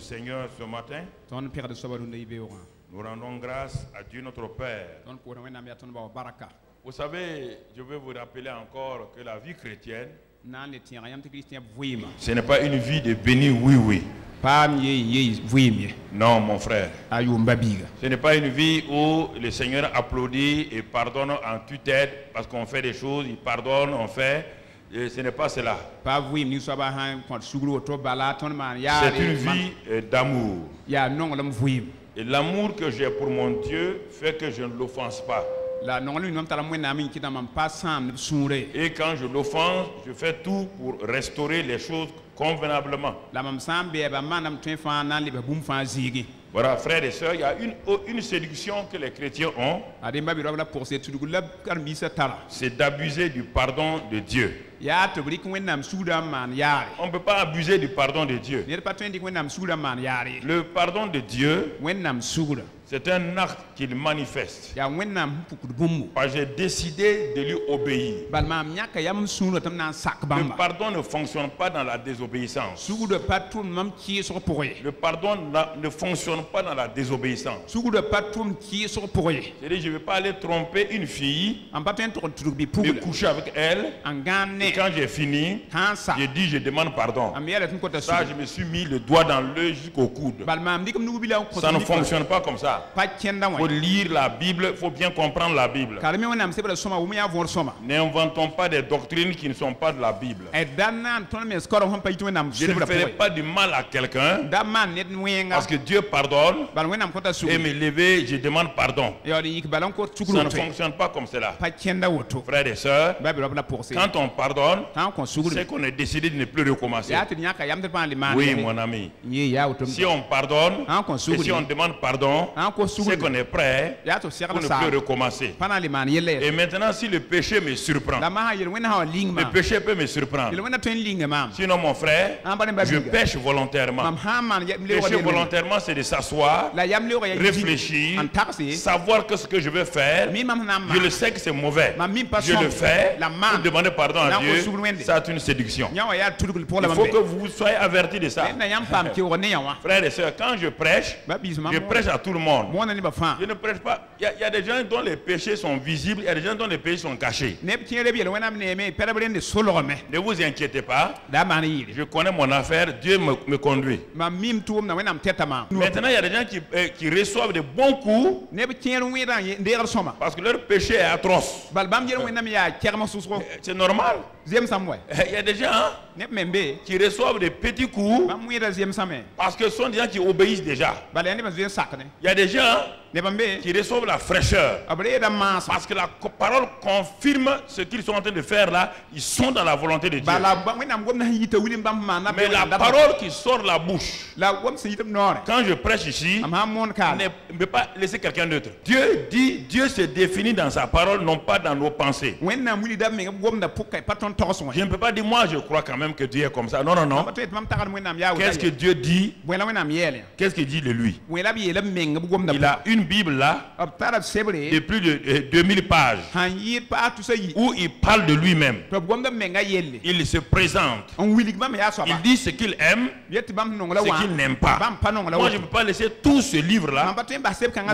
le Seigneur ce matin. Nous rendons grâce à Dieu notre Père. Vous savez, je veux vous rappeler encore que la vie chrétienne, ce n'est pas une vie de béni oui. Non, mon frère. Ce n'est pas une vie où le Seigneur applaudit et pardonne en tue-tête parce qu'on fait des choses, il pardonne, on fait. Et ce n'est pas cela. C'est une vie d'amour. Et l'amour que j'ai pour mon Dieu fait que je ne l'offense pas. Et quand je l'offense, je fais tout pour restaurer les choses convenablement. Voilà, frères et sœurs, il y a une séduction que les chrétiens ont. C'est d'abuser du pardon de Dieu. On ne peut pas abuser du pardon de Dieu. Le pardon de Dieu, c'est un acte qu'il manifeste. J'ai décidé de lui obéir. Le pardon ne fonctionne pas dans la désobéissance. Le pardon ne fonctionne pas dans la désobéissance. C'est-à-dire, je ne vais pas aller tromper une fille, me coucher avec elle, et quand j'ai fini, j'ai dit je demande pardon. Ça, je me suis mis le doigt dans l'œil jusqu'au coude. Ça ne fonctionne pas comme ça. Il faut lire la Bible, il faut bien comprendre la Bible. N'inventons pas des doctrines qui ne sont pas de la Bible. Je ne ferai pas du mal à quelqu'un parce que Dieu pardonne et me lever, je demande pardon. Ça ne fonctionne pas comme cela. Frères et sœurs, quand on pardonne, c'est qu'on a décidé de ne plus recommencer. Oui, mon ami. Si on pardonne et si on demande pardon, c'est qu'on est prêt pour ne plus recommencer. Et maintenant, si le péché me surprend, le péché peut me surprendre. Sinon, mon frère, je pêche volontairement. Pécher volontairement, c'est de s'asseoir, réfléchir, savoir que ce que je veux faire, je le sais que c'est mauvais. Je le fais pour demander pardon à Dieu. Ça, c'est une séduction. Il faut que vous soyez avertis de ça. Frères et sœurs, quand je prêche à tout le monde. Je ne prêche pas. Il y a des gens dont les péchés sont visibles, il y a des gens dont les péchés sont cachés. Ne vous inquiétez pas. Je connais mon affaire, Dieu me conduit. Maintenant, il y a des gens qui reçoivent de bons coups parce que leur péché est atroce. C'est normal. Il y a des gens qui reçoivent des petits coups parce que ce sont des gens qui obéissent déjà. Il y a des gens qui reçoivent la fraîcheur parce que la parole confirme ce qu'ils sont en train de faire là. Ils sont dans la volonté de Dieu. Mais la parole qui sort de la bouche, quand je prêche ici, ne peut pas laisser quelqu'un d'autre. Dieu dit, Dieu se définit dans sa parole, non pas dans nos pensées. Je ne peux pas dire, moi je crois quand même que Dieu est comme ça. Non, non, non. Qu'est-ce que Dieu dit? Qu'est-ce qu'il dit de lui? Il a une Bible là de plus de 2000 pages où il parle de lui-même. Il se présente. Il dit ce qu'il aime, ce qu'il n'aime pas. Moi je ne peux pas laisser tout ce livre là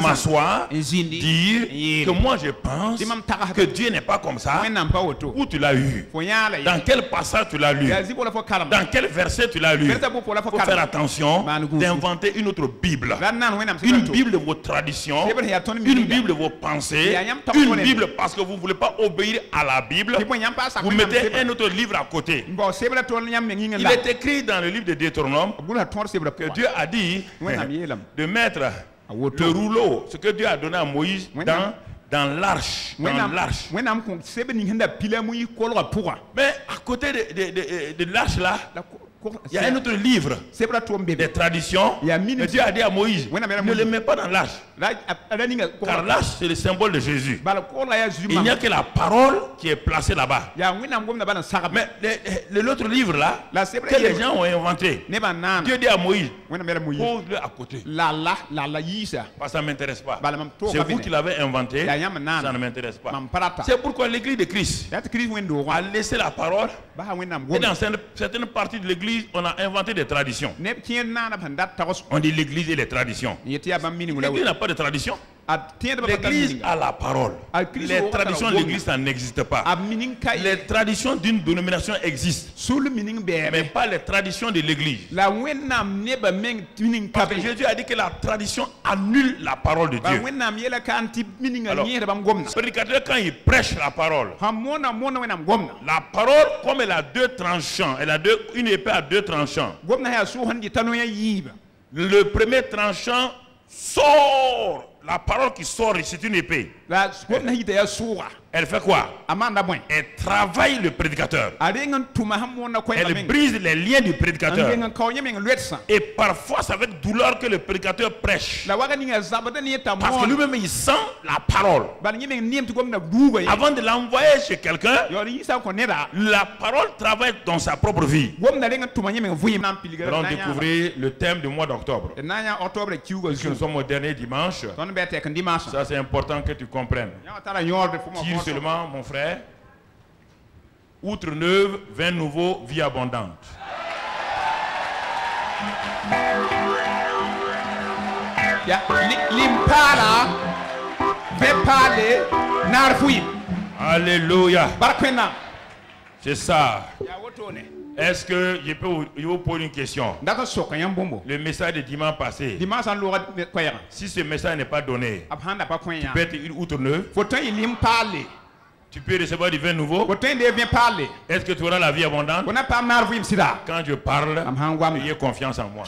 m'asseoir, dire que moi je pense que Dieu n'est pas comme ça. Où tu l'as eu? Dans quel passage tu l'as lu? Dans quel verset tu l'as lu? Il faut faire attention d'inventer une autre Bible. Une Bible de vos traditions, une Bible de vos pensées, une Bible parce que vous ne voulez pas obéir à la Bible. Vous mettez un autre livre à côté. Il est écrit dans le livre de Deutéronome que Dieu a dit de mettre le rouleau, ce que Dieu a donné à Moïse, dans l'arche. Mais à côté de l'arche là, il y a un autre livre des traditions. Mais Dieu a dit à Moïse, ne le mets pas dans l'arche. Car l'arche c'est le symbole de Jésus. Il n'y a que la parole qui est placée là-bas. Mais l'autre livre là, que les gens ont inventé, Dieu dit à Moïse, pose-le à côté. Parce que ça ne m'intéresse pas. C'est vous qui l'avez inventé, ça ne m'intéresse pas. C'est pourquoi l'église de Christ a laissé la parole. Et dans certaines parties de l'église, l'église, on a inventé des traditions. On dit l'église et les traditions. L'église n'a pas de tradition. L'église a la parole. Les traditions de l'église, ça n'existe pas. Les traditions d'une dénomination existent, mais pas les traditions de l'église. Parce que Jésus a dit que la tradition annule la parole de Dieu. Alors, le prédicateur, quand il prêche la parole, comme elle a deux tranchants, elle a une épée à deux tranchants. Le premier tranchant sort. La parole qui sort, c'est une épée. Elle fait quoi? Elle travaille le prédicateur. Elle brise les liens du prédicateur. Et parfois, c'est avec douleur que le prédicateur prêche. Parce que lui-même, il sent la parole. Avant de l'envoyer chez quelqu'un, la parole travaille dans sa propre vie. Nous allons découvrir le thème du mois d'octobre. Puisque nous sommes au dernier dimanche. Ça, c'est important que tu comprennes. Tire seulement, mon frère. Outre neuve, vin nouveau, vie abondante. Alléluia. C'est ça. Est-ce que je peux vous poser une question? Le message de dimanche passé, si ce message n'est pas donné, tu peux être une outre neuve. Tu peux recevoir du vin nouveau. Est-ce que tu auras la vie abondante? Quand je parle, ayez confiance en moi.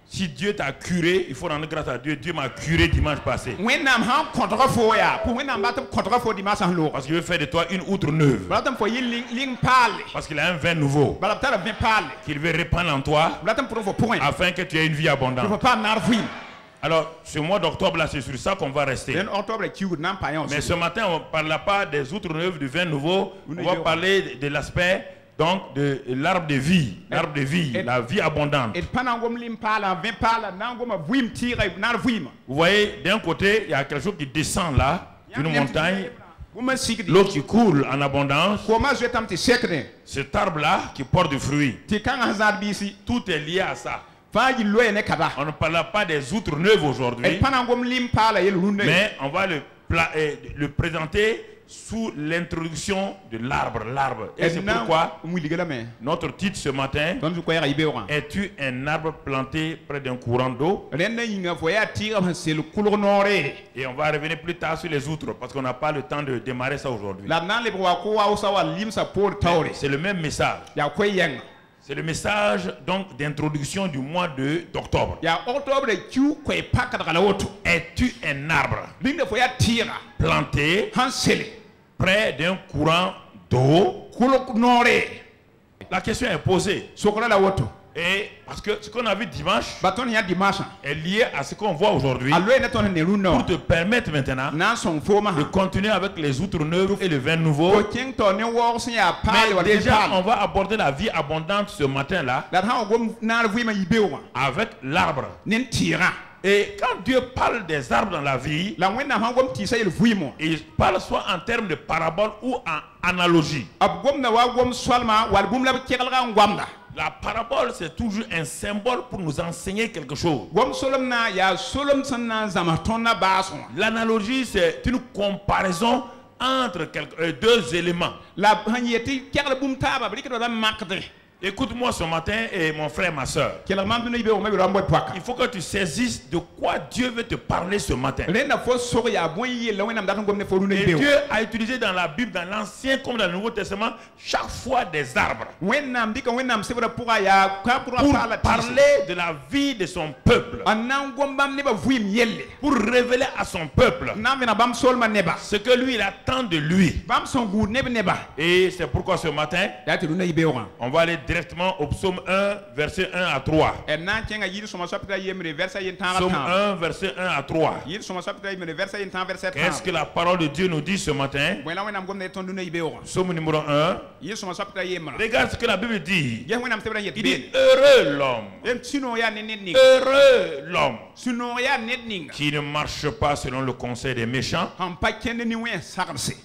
Si Dieu t'a curé, il faut rendre grâce à Dieu. Dieu m'a curé dimanche passé. Parce qu'il veut faire de toi une outre neuve. Parce qu'il a un vin nouveau qu'il veut répandre en toi afin que tu aies une vie abondante. Alors, ce mois d'octobre là, c'est sur ça qu'on va rester. Mais ce matin, on ne parlera pas des outre neuves du vin nouveau. On va parler de l'aspect donc de l'arbre de vie, la vie abondante. Vous voyez, d'un côté, il y a quelque chose qui descend là, d'une montagne, l'eau qui coule en abondance. Cet arbre-là qui porte du fruit. Tout est lié à ça. On ne parlera pas des outre neuves aujourd'hui, mais on va le présenter sous l'introduction de l'arbre. Et c'est pourquoi notre titre ce matin: es-tu un arbre planté près d'un courant d'eau? Et on va revenir plus tard sur les outres parce qu'on n'a pas le temps de démarrer ça aujourd'hui. C'est le même message. C'est le message donc d'introduction du mois d'octobre. Es-tu un arbre planté près d'un courant d'eau? La question est posée. Et parce que ce qu'on a vu dimanche est lié à ce qu'on voit aujourd'hui, pour te permettre maintenant de continuer avec les outre neuves et le vin nouveau. Mais déjà, on va aborder la vie abondante ce matin-là avec l'arbre. Et quand Dieu parle des arbres dans la vie, il parle soit en termes de parabole ou en analogie. La parabole, c'est toujours un symbole pour nous enseigner quelque chose. L'analogie, c'est une comparaison entre deux éléments. Écoute-moi ce matin, et mon frère, ma soeur. Il faut que tu saisisses de quoi Dieu veut te parler ce matin. Et Dieu a utilisé dans la Bible, dans l'Ancien comme dans le Nouveau Testament, chaque fois des arbres pour parler de la vie de son peuple, pour révéler à son peuple ce que lui il attend de lui. Et c'est pourquoi ce matin on va aller directement au psaume 1, verset 1 à 3. Psaume 1, verset 1 à 3. Qu'est-ce que la parole de Dieu nous dit ce matin? Psaume numéro 1. Regarde ce que la Bible dit. Il dit heureux l'homme. Heureux l'homme qui ne marche pas selon le conseil des méchants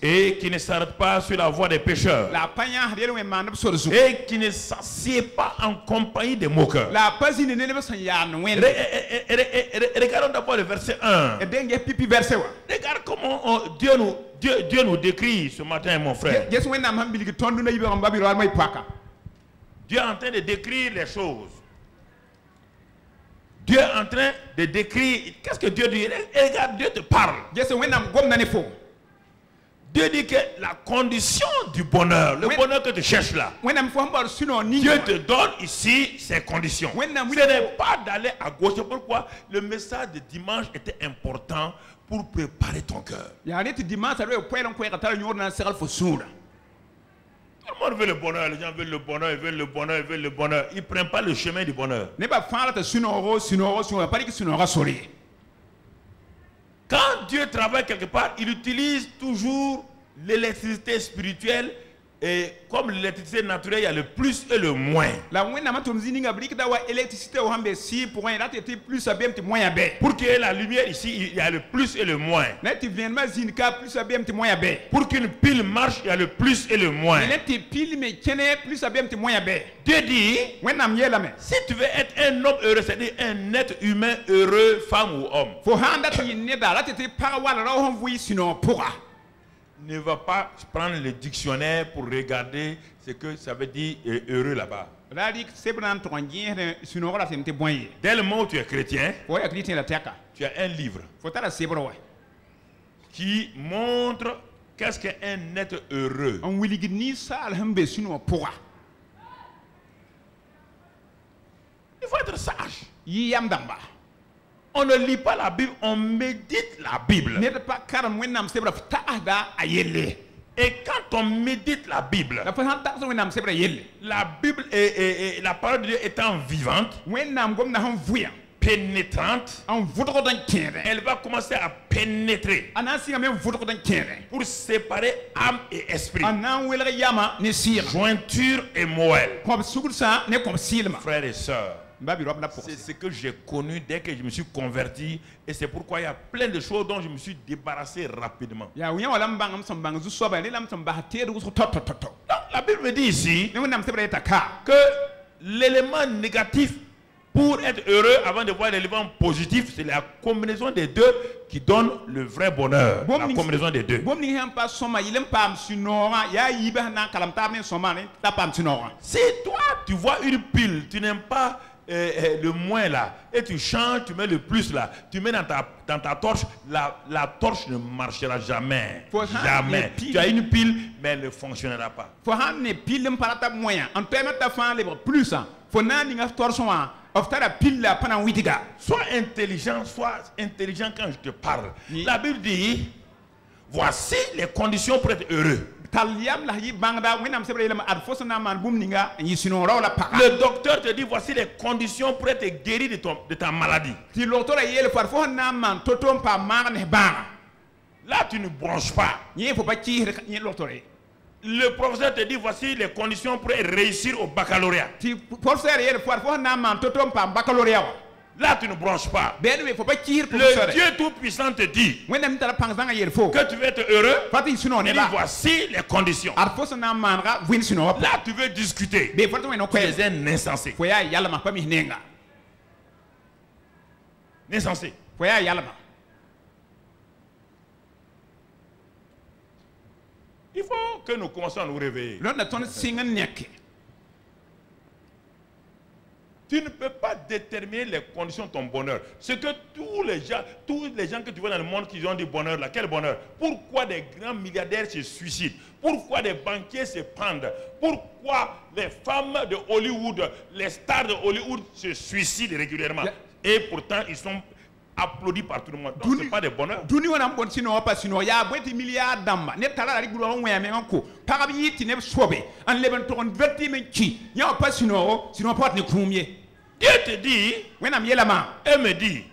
et qui ne s'arrête pas sur la voie des pécheurs et qui ne s'assied pas en compagnie des moqueurs. Regardons d'abord le verset 1. Regarde comment Dieu nous décrit ce matin, mon frère. Dieu est en train de décrire les choses. Dieu est en train de décrire. Qu'est-ce que Dieu dit? Regarde, Dieu te parle. Dieu dit que la condition du bonheur, le bonheur que tu cherches là, Dieu te donne ici ses conditions. Ce n'est pas d'aller à gauche. C'est pourquoi le message de dimanche était important pour préparer ton cœur. Tout le monde veut le bonheur, les gens veulent le bonheur, ils veulent le bonheur, ils veulent le bonheur. Ils ne prennent pas le chemin du bonheur. Quand Dieu travaille quelque part, il utilise toujours l'électricité spirituelle. Et comme l'électricité naturelle, il y a le plus et le moins. Pour qu'il y ait la lumière ici, il y a le plus et le moins. Pour qu'une pile marche, il y a le plus et le moins. Dieu dit, si tu veux être un homme heureux, c'est-à-dire un être humain heureux, femme ou homme, ne va pas prendre le dictionnaire pour regarder ce que ça veut dire heureux là-bas. Dès le moment où tu es chrétien, tu as un livre qui montre qu'est-ce qu'un être heureux. Il faut être sage. On ne lit pas la Bible, on médite la Bible. Et quand on médite la Bible et la parole de Dieu étant vivante, pénétrante, elle va commencer à pénétrer pour séparer âme et esprit, jointure et moelle. Frères et sœurs, c'est ce que j'ai connu dès que je me suis converti, et c'est pourquoi il y a plein de choses dont je me suis débarrassé rapidement. Donc, la Bible dit ici que l'élément négatif pour être heureux, avant de voir l'élément positif, c'est la combinaison des deux qui donne le vrai bonheur. La combinaison des deux. Si toi tu vois une pile, tu n'aimes pas le moins là, et tu changes, tu mets le plus là, tu mets dans ta torche, la torche ne marchera jamais. Jamais. Tu as une pile, mais elle ne fonctionnera pas. Sois intelligent quand je te parle. La Bible dit, voici les conditions pour être heureux. Le docteur te dit, voici les conditions pour être guéri de ta maladie. Là, tu ne bronches pas. Le professeur te dit, voici les conditions pour réussir au baccalauréat. Là, tu ne bronches pas. Le Dieu Tout-Puissant te dit que tu veux être heureux. Il dit, voici les conditions. Là, tu veux discuter. Tu es un insensé. Insensé. Il faut que nous commencions à nous réveiller. Tu ne peux pas déterminer les conditions de ton bonheur. Ce que tous les gens que tu vois dans le monde qui ont du bonheur là, quel bonheur? Pourquoi des grands milliardaires se suicident? Pourquoi des banquiers se pendent? Pourquoi les femmes de Hollywood, les stars de Hollywood se suicident régulièrement? Et pourtant, ils sont applaudi par tout le monde. Donc, ce n'est pas des bonheurs. Duni wana mbon sino pa sino ya bweti milliard damba ne tala ri gulu on weme ko parabi yiti ne sobe an leben to on verti men ki ya pa sino pas ne kumye. Dieu te dit, et me dit,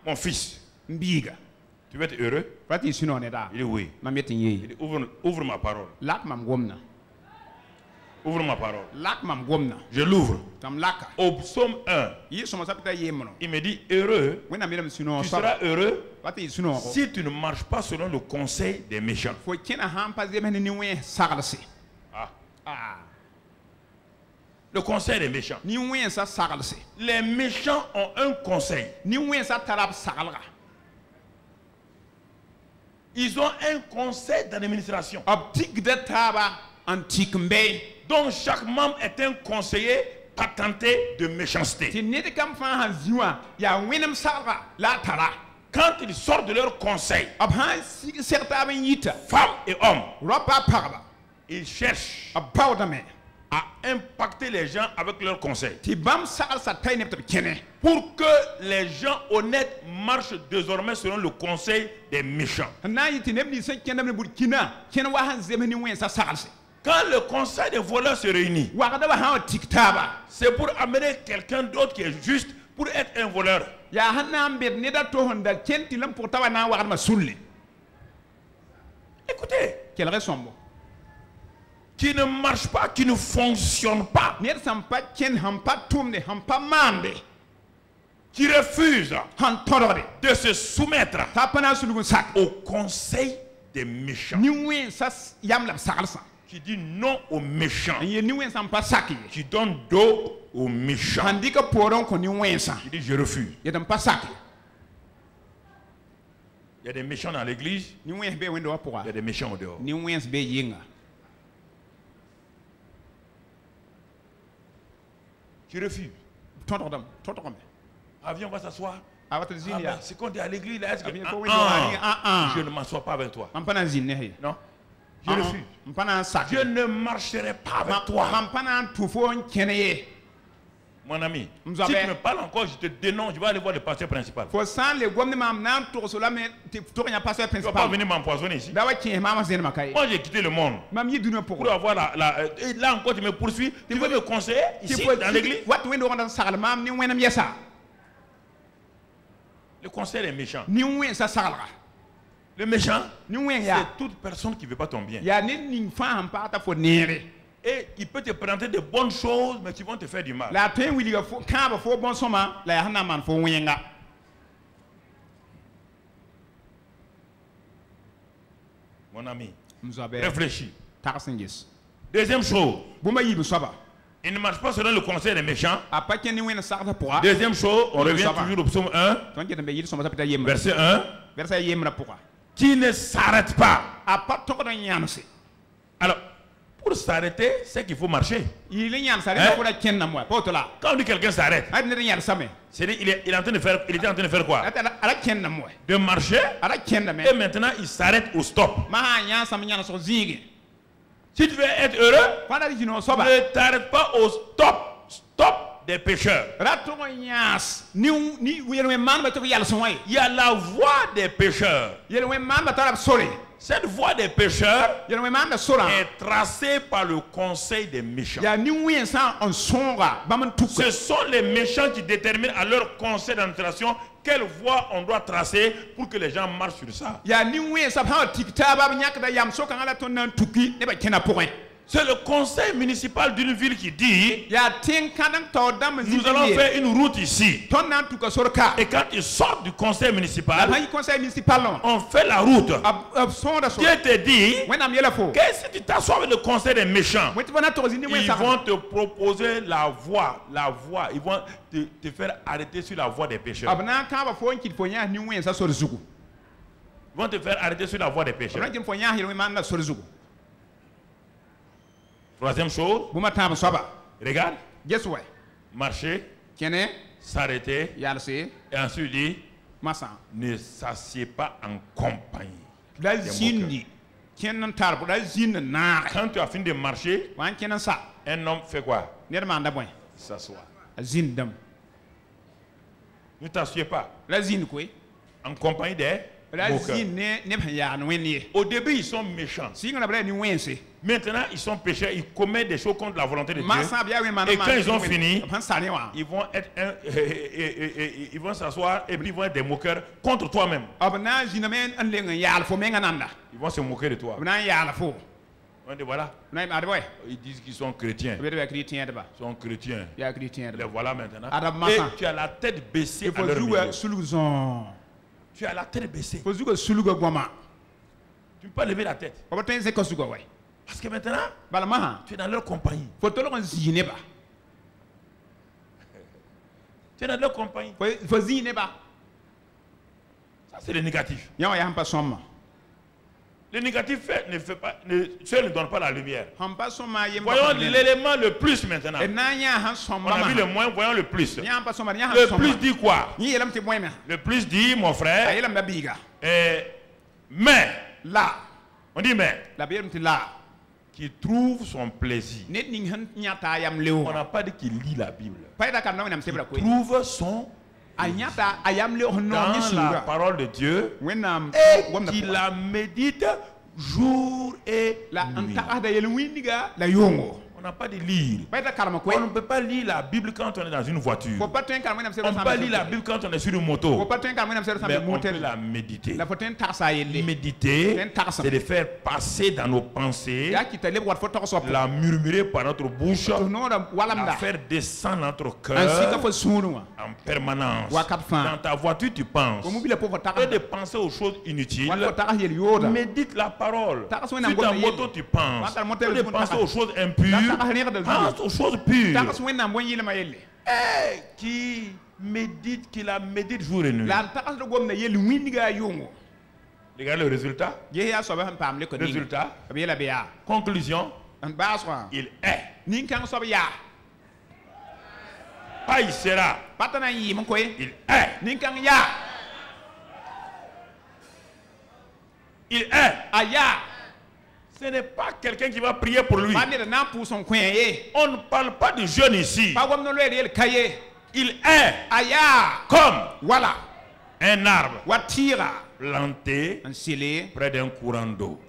mon fils, tu veux être heureux? Il dit oui. Il dit ouvre ma parole. Ouvre ma parole. Je l'ouvre. Au psaume 1, il me dit heureux. Tu seras heureux si tu ne marches pas selon le conseil des méchants. Le conseil des méchants. Les méchants ont un conseil. Ils ont un conseil d'administration. Donc chaque membre est un conseiller patenté de méchanceté. Quand ils sortent de leur conseil, femmes et hommes, ils cherchent à impacter les gens avec leurs conseils. Pour que les gens honnêtes marchent désormais selon le conseil des méchants. Quand le conseil des voleurs se réunit, c'est pour amener quelqu'un d'autre qui est juste pour être un voleur. Écoutez, qui ne marche pas, qui ne fonctionne pas, qui refuse de se soumettre au conseil des méchants, qui dit non aux méchants, qui donne dos aux méchants, qui dit je refuse. Il y a des méchants dans l'église, il y a des méchants au dehors. Tu refuses. Viens, on va s'asseoir. C'est quand tu es à l'église, là, est-ce que... je ne m'assois pas avec toi. Non, je refuse. Je ne marcherai pas avec toi. Mon ami, si tu me parles encore, je te dénonce, je vais aller voir le pasteur principal. Tu ne vas pas venir m'empoisonner ici. Moi, j'ai quitté le monde pour avoir et là encore, tu me poursuis. Tu veux me conseiller ici, dans l'église? Le conseil des méchants. Le méchant, c'est toute personne qui ne veut pas ton bien. Et il peut te présenter de bonnes choses, mais qui vont te faire du mal. Mon ami, réfléchis. Deuxième chose, il ne marche pas selon le conseil des méchants. Deuxième chose, on revient toujours au psaume 1, verset 1, qui ne s'arrête pas. Alors, pour s'arrêter, c'est qu'il faut marcher. Quand on dit quelqu'un s'arrête, c'est-à-dire il était en train de faire quoi? De marcher, et maintenant il s'arrête au stop. Si tu veux être heureux, ne t'arrête pas au stop des pécheurs. Il y a la voie des pécheurs. Cette voie des pécheurs est tracée par le conseil des méchants. Ce sont les méchants qui déterminent à leur conseil d'administration quelle voie on doit tracer pour que les gens marchent sur ça. C'est le conseil municipal d'une ville qui dit nous allons faire une route ici. Et quand ils sortent du conseil municipal, on fait la route. Dieu te dit que si tu t'assois avec le conseil des méchants, ils vont te proposer la voie. Ils vont te faire arrêter sur la voie des pécheurs. Ils vont te faire arrêter sur la voie des pécheurs. Troisième chose, regarde, marcher, s'arrêter, et ensuite dit, ne s'assied pas en compagnie. Quand tu as fini de marcher, un homme fait quoi? Il s'assoit. Ne t'assieds pas La zine quoi? en compagnie des moqueurs. Au début, ils sont méchants. Maintenant, ils sont pécheurs, ils commettent des choses contre la volonté de Dieu. Et quand ils ont fini, ils vont être ils vont s'asseoir et puis ils vont être des moqueurs contre toi-même. Ils vont se moquer de toi. On dit voilà. Ils disent qu'ils sont chrétiens. Ils sont chrétiens. Les voilà maintenant. Et tu as la tête baissée à leur milieu. Tu as la tête baissée. Tu ne peux pas lever la tête. Parce que maintenant, tu es dans leur compagnie. Tu es dans leur compagnie. Ça, c'est le négatif. Le négatif seul ne donne pas la lumière. Voyons l'élément le plus maintenant. On a vu le moins, voyons le plus. Le plus dit quoi? Le plus dit, mon frère, mais, là, on dit mais, qui trouve son plaisir. On n'a pas dit qu'il lit la Bible. Il trouve son dans la parole de Dieu et qu'il la médite jour et nuit. On n'a pas de lire. On ne peut pas lire la Bible quand on est dans une voiture. On ne peut pas lire la Bible quand on est sur une moto. Mais on peut la méditer. Méditer, c'est de faire passer dans nos pensées, la murmurer par notre bouche, la faire descendre notre cœur en permanence. Dans ta voiture, tu penses. Et de penser aux choses inutiles, médite la parole. Sur ta moto, tu penses. Et de penser aux choses impures, pense aux choses pures. Qui médite, qui la médite jour et nuit. Regardez le résultat. Résultat. Conclusion. Il est. Pas il sera. Il est. Il est. Ce n'est pas quelqu'un qui va prier pour lui. On ne parle pas de jeune ici. Il est comme un arbre planté près d'un courant d'eau.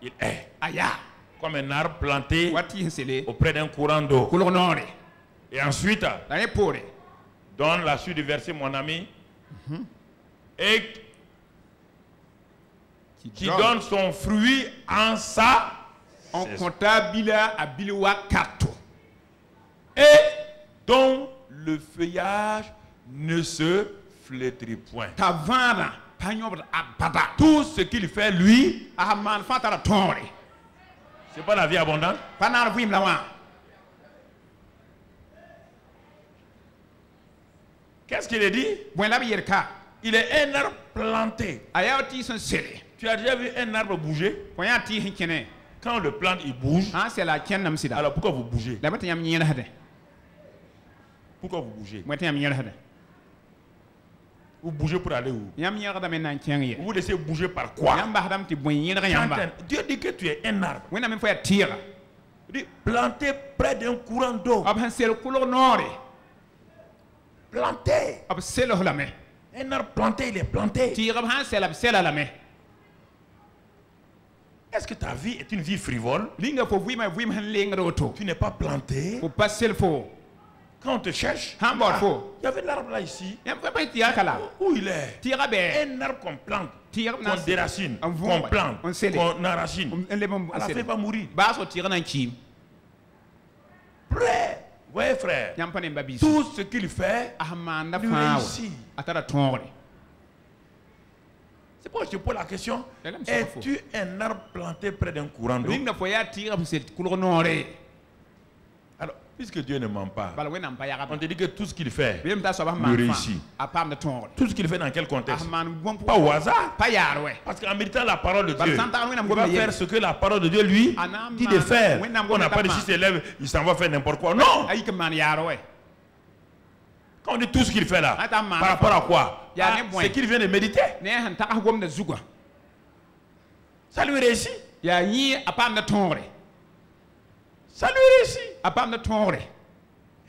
Il est comme un arbre planté auprès d'un courant d'eau. Et ensuite, donne la suite du verset, mon ami. Et qui donne son fruit en sa et dont le feuillage ne se flétrit point. Tout ce qu'il fait, lui, c'est pas la vie abondante. Qu'est-ce qu'il a dit? Il est un arbre planté. Tu as déjà vu un arbre bouger? Quand on le plante, il bouge. Alors pourquoi vous bougez? Pourquoi vous bougez? Vous bougez pour aller où? Vous vous laissez bouger par quoi? Dieu dit que tu es un arbre. Il dit planté près d'un courant d'eau. Planté. Un arbre planté, il est planté. Est-ce que ta vie est une vie frivole? Tu n'es pas planté. Quand on te cherche, il y avait l'arbre là ici. Où il est? Un arbre qu'on plante, qu'on déracine, qu'on plante, qu'on enracine. À la fin, il va mourir. Prêt. Voyez frère, tout ce qu'il fait, lui réussit. C'est pourquoi je te pose la question. Es-tu un arbre planté près d'un courant d'eau? Alors, puisque Dieu ne ment pas, on te dit que tout ce qu'il fait, lui réussit. Tout ce qu'il fait dans quel contexte? Pas au hasard. Parce qu'en méditant la parole de Dieu, il va faire ce que la parole de Dieu lui dit de faire. On n'a pas dit si s'élève, il s'en va faire n'importe quoi. Non! Quand on dit tout ce qu'il fait là, par rapport à quoi? C'est qu'il vient de méditer. Ça lui réussit. Ça lui réussit.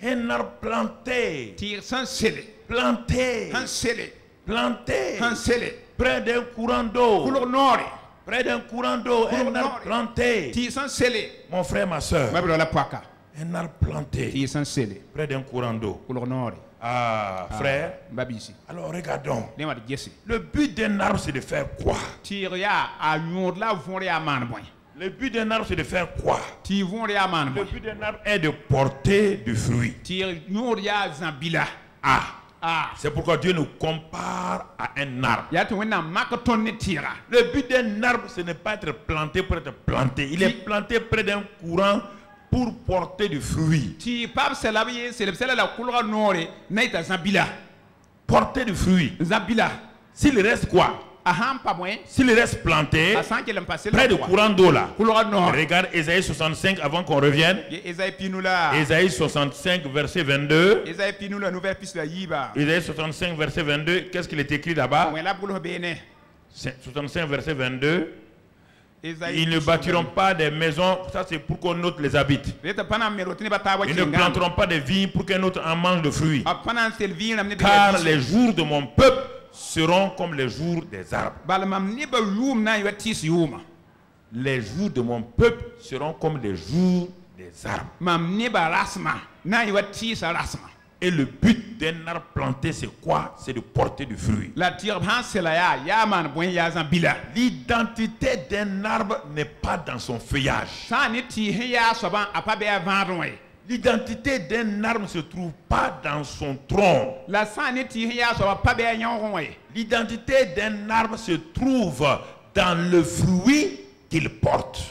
Un arbre planté. Tire sans scellé. Planté. Un scellé. Planté. Un scellé. Près d'un courant d'eau. Couleur nord. Près d'un courant d'eau. Un arbre planté. Tire sans scellé. Mon frère, ma soeur. Un arbre planté. Tire sans scellé. Près d'un courant d'eau. Couleur nord. Ah, frère. Alors regardons. Le but d'un arbre, c'est de faire quoi? Le but d'un arbre, c'est de faire quoi? Le but d'un arbre est de porter du fruit. C'est pourquoi Dieu nous compare à un arbre. Le but d'un arbre, ce n'est pas être planté pour être planté. Il est planté près d'un courant pour porter du fruit. Porter du fruit. S'il reste quoi? S'il reste planté près du courant d'eau là. Regarde Ésaïe 65 avant qu'on revienne. Ésaïe 65 verset 22. Ésaïe 65 verset 22. Qu'est-ce qu'il est écrit là-bas? 65 verset 22. Ils ne bâtiront pas des maisons, ça c'est pour qu'on autre les habite. Ils ne planteront pas des vignes pour qu'un autre en mange de fruits. Car les jours de mon peuple seront comme les jours des arbres. Les jours de mon peuple seront comme les jours des arbres. Et le but d'un arbre planté, c'est quoi? C'est de porter du fruit. L'identité d'un arbre n'est pas dans son feuillage. L'identité d'un arbre ne se trouve pas dans son tronc. L'identité d'un arbre se trouve dans le fruit qu'il porte.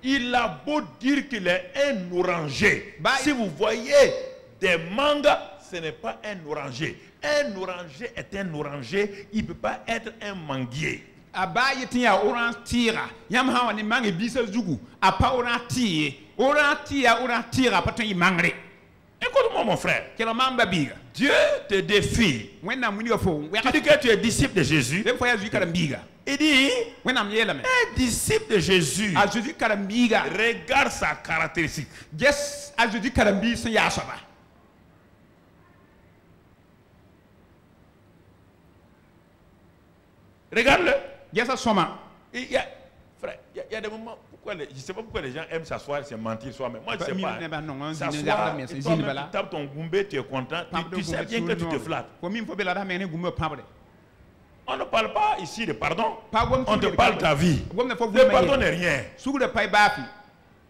Il a beau dire qu'il est un oranger. Si vous voyez des mangues, ce n'est pas un oranger. Un oranger est un oranger, il ne peut pas être un manguier. Écoute-moi mon frère. Dieu te défie. Tu dis que tu es disciple de Jésus. Il dit, un disciple de Jésus regarde sa caractéristique. Regarde-le. Il y a des moments, je ne sais pas pourquoi les gens aiment s'asseoir et se mentir soi-même. Moi, je ne sais pas. S'asseoir, et toi-même, tu tapes ton goumbé, tu es content, tu sais bien que tu te flattes. On ne parle pas ici de pardon. On te parle de ta vie. Le pardon n'est rien.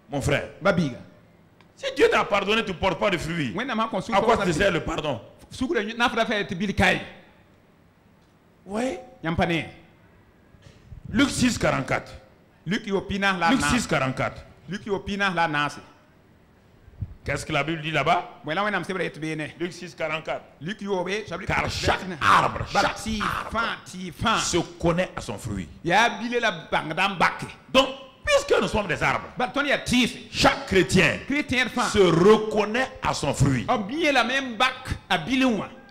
Mon frère. Si Dieu t'a pardonné, tu ne portes pas de fruits. À quoi tu sert le pardon? Oui. Luc 6, 44. Luc 6, 44. Qu'est-ce que la Bible dit là-bas? Luc 6, 44. Car chaque arbre se connaît à son fruit. Donc, puisque nous sommes des arbres, chaque chrétien se reconnaît à son fruit.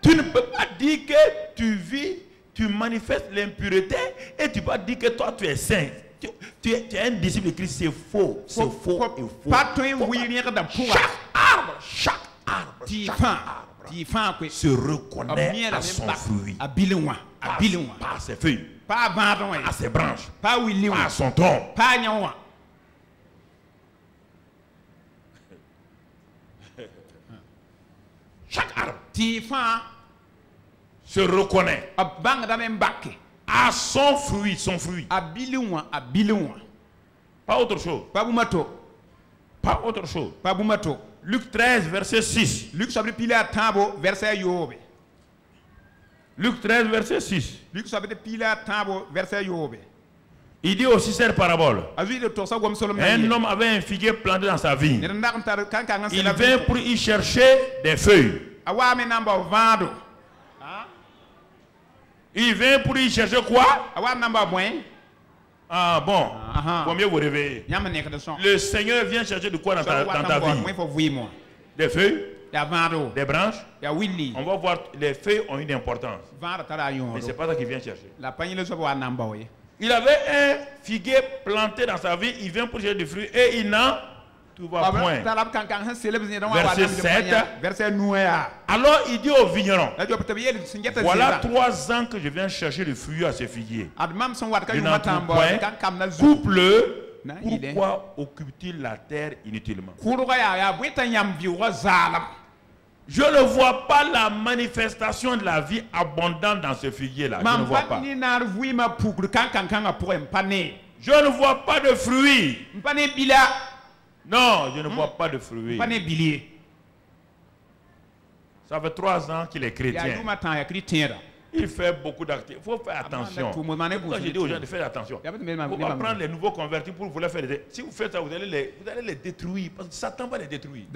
Tu ne peux pas dire que tu vis, tu manifestes l'impureté et tu vas dire que toi tu es saint. Tu es un disciple de Christ, c'est faux. C'est faux et faux. Chaque arbre se reconnaît à son fruit. Par ses feuilles, par ses branches, par son tronc. Chaque arbre se reconnaît à son fruit, Pas autre chose. Pas autre chose. Luc 13, verset 6. Luc 13, verset 6. Il dit aussi cette parabole. Un homme avait un figuier planté dans sa vigne. Il vint pour y chercher des feuilles. Il vient pour y chercher quoi? Ah bon, vaut mieux vous réveiller. Le Seigneur vient chercher de quoi dans ta vie? Des feuilles, des branches. On va voir, les feuilles ont une importance. Mais ce n'est pas ça qu'il vient chercher. Il avait un figuier planté dans sa vie, il vient pour chercher des fruits et il n'en tu vois point. Verset 7. Alors il dit au vigneron, voilà 3 ans que je viens chercher le fruit à ce figuier. Je n'en trouve point. Coupe-le. Pourquoi occupe-t-il la terre inutilement? Je ne vois pas la manifestation de la vie abondante dans ce figuier-là. Je ne vois pas. Je ne vois pas de fruits. Non, je ne vois pas de fruits. Ça fait 3 ans qu'il est chrétien. Il fait beaucoup d'activités. Il faut faire attention. Quand je dis aux gens de faire attention, il ne faut pas prendre les nouveaux convertis pour vous les faire. Si vous faites ça, vous allez les détruire. Parce que Satan va les détruire.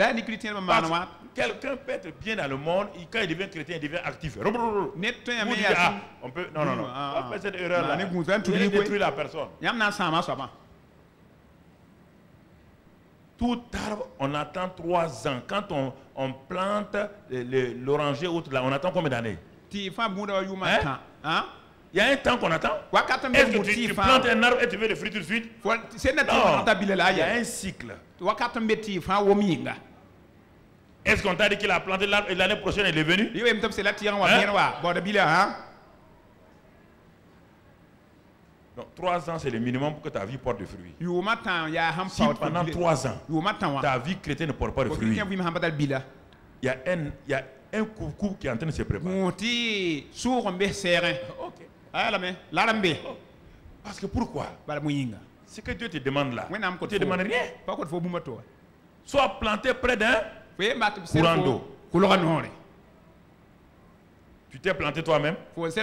Quelqu'un peut être bien dans le monde, quand il devient chrétien, il devient actif. Vous dites, on peut. Non. On va faire cette erreur-là. Vous allez détruire la personne. Tout arbre, on attend 3 ans. Quand on plante l'oranger, là, on attend combien d'années? Il y a un temps qu'on attend. Est-ce que tu plantes un arbre et tu veux le fruit tout de suite? Non. Il y a un cycle. Est-ce qu'on t'a dit qu'il a planté l'arbre et l'année prochaine il est venu? Donc 3 ans c'est le minimum pour que ta vie porte des fruits. Si pendant 3 ans ta vie chrétienne ne porte pas de fruits, il y a un coucou qui est en train de se préparer. Parce que pourquoi? Ce que Dieu te demande là, il ne te demande rien. Sois planté près d'un courant d'eau. Tu t'es planté toi-même. C'est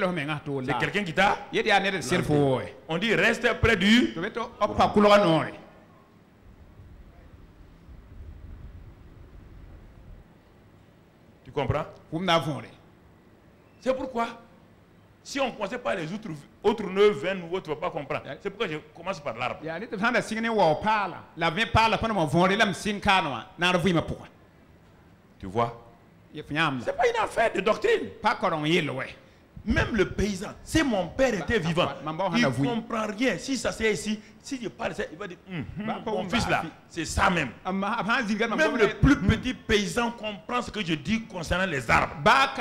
quelqu'un qui t'a planté. On dit reste près du courant. Tu comprends? C'est pourquoi, si on ne commence pas les autres 9 nouveaux, tu ne vas pas comprendre. C'est pourquoi je commence par l'arbre. Tu vois? Ce n'est pas une affaire de doctrine. Même le paysan, si mon père était vivant, il ne comprend rien. Si ça c'est ici, si je parle ça, il va dire, mon fils là, c'est ça même. Même le plus petit paysan comprend ce que je dis concernant les arbres. À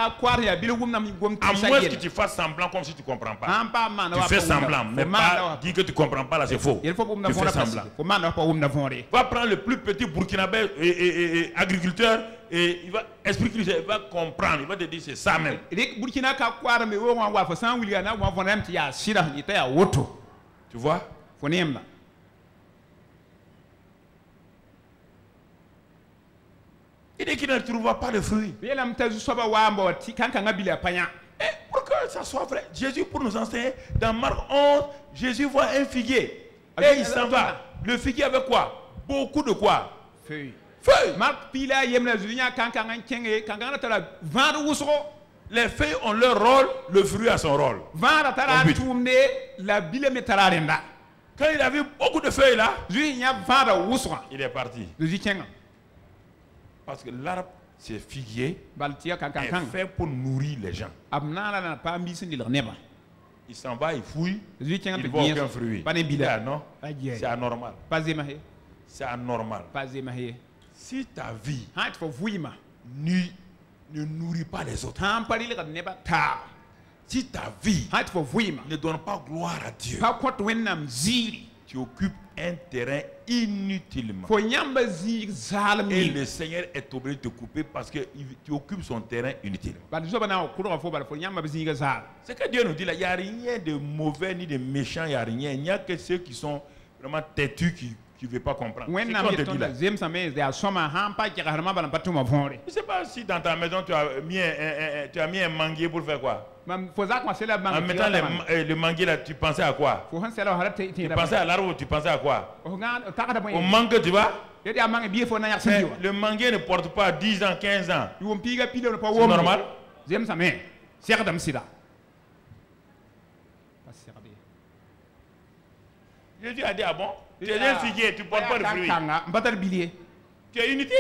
moins que tu fasses semblant comme si tu ne comprends pas. Tu fais semblant, mais pas dire que tu ne comprends pas là, c'est faux. Tu fais semblant. Va prendre le plus petit burkinabé et agriculteur. Et il va expliquer, il va comprendre, il va te dire c'est ça même. Tu vois? Il dit qu'il ne trouvera pas de fruits. Et pour que ça soit vrai, Jésus pour nous enseigner, dans Marc 11, Jésus voit un figuier. Et il s'en va. Le figuier avec quoi? Beaucoup de quoi? Feuilles. Les feuilles ont leur rôle, le fruit a son rôle. Quand il a vu beaucoup de feuilles là, il est parti. Parce que l'arbre, c'est figuier, est fait pour nourrir les gens. Il s'en va, il fouille, il ne voit aucun fruit. Non, c'est anormal. C'est anormal. Si ta vie ne nourrit pas les autres, si ta vie ne donne pas gloire à Dieu, tu occupes un terrain inutilement. Et le Seigneur est obligé de te couper parce que tu occupes son terrain inutilement. Ce que Dieu nous dit là, il n'y a rien de mauvais ni de méchant, il n'y a rien. Il n'y a que ceux qui sont vraiment têtus qui ne veulent pas comprendre. Je ne sais pas si dans ta maison tu as mis un manguier pour faire quoi? En mettant le manguier là, tu pensais à quoi? Tu pensais à l'arbre ou tu pensais à quoi? Au mangue, tu vois? Le manguier ne porte pas 10 ans, 15 ans. C'est normal? Jésus a dit, ah bon? Tu es un figuier, tu ne portes pas de fruits. Tu es inutile.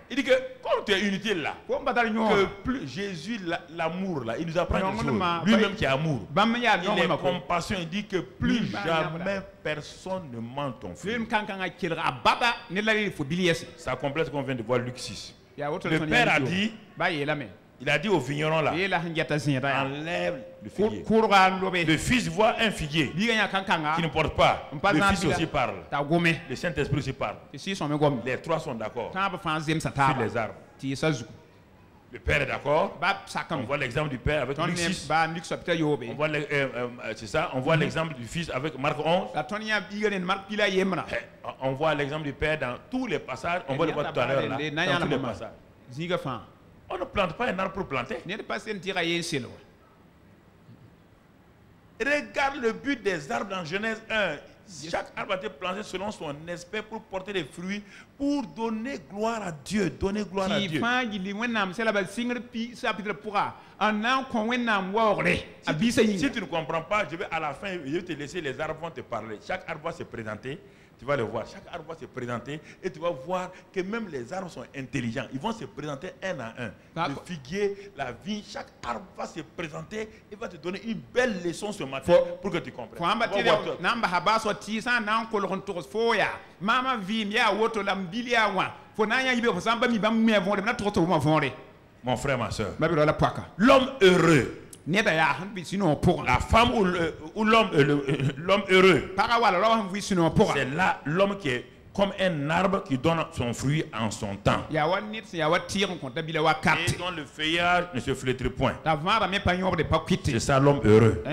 Il dit que comme tu es inutile là, que plus Jésus, l'amour là, il nous apprend une chose. Lui-même qui est amour. Il est compassion. Il dit que plus jamais personne ne ment ton frère. Ça complète ce qu'on vient de voir Luc 6. Le Père a dit, il a dit au vigneron là, enlève le figuier. Le fils voit un figuier qui ne porte pas. Le fils aussi parle. Le Saint-Esprit aussi parle. Les trois sont d'accord sur les arbres. Le Père est d'accord. On voit l'exemple du Père avec Luc 6. On voit c'est ça. On voit l'exemple du Fils avec Marc 11. On voit l'exemple du Père dans tous les passages. On va le voir tout à l'heure là. Dans tous les passages. On ne plante pas un arbre pour planter. Regarde le but des arbres dans Genèse 1. Chaque arbre a été planté selon son aspect pour porter des fruits, pour donner gloire à Dieu. Donner gloire à Dieu. Si tu ne comprends pas, je vais à la fin, je vais te laisser, les arbres vont te parler. Chaque arbre va se présenter. Tu vas le voir, chaque arbre va se présenter et tu vas voir que même les arbres sont intelligents. Ils vont se présenter un à un. Le figuier, la vigne, chaque arbre va se présenter et va te donner une belle leçon ce matin pour que tu comprennes. Mon frère, ma soeur, l'homme heureux, la femme ou l'homme heureux, c'est là l'homme qui est comme un arbre qui donne son fruit en son temps et dont le feuillage ne se flétrit point. C'est ça l'homme heureux.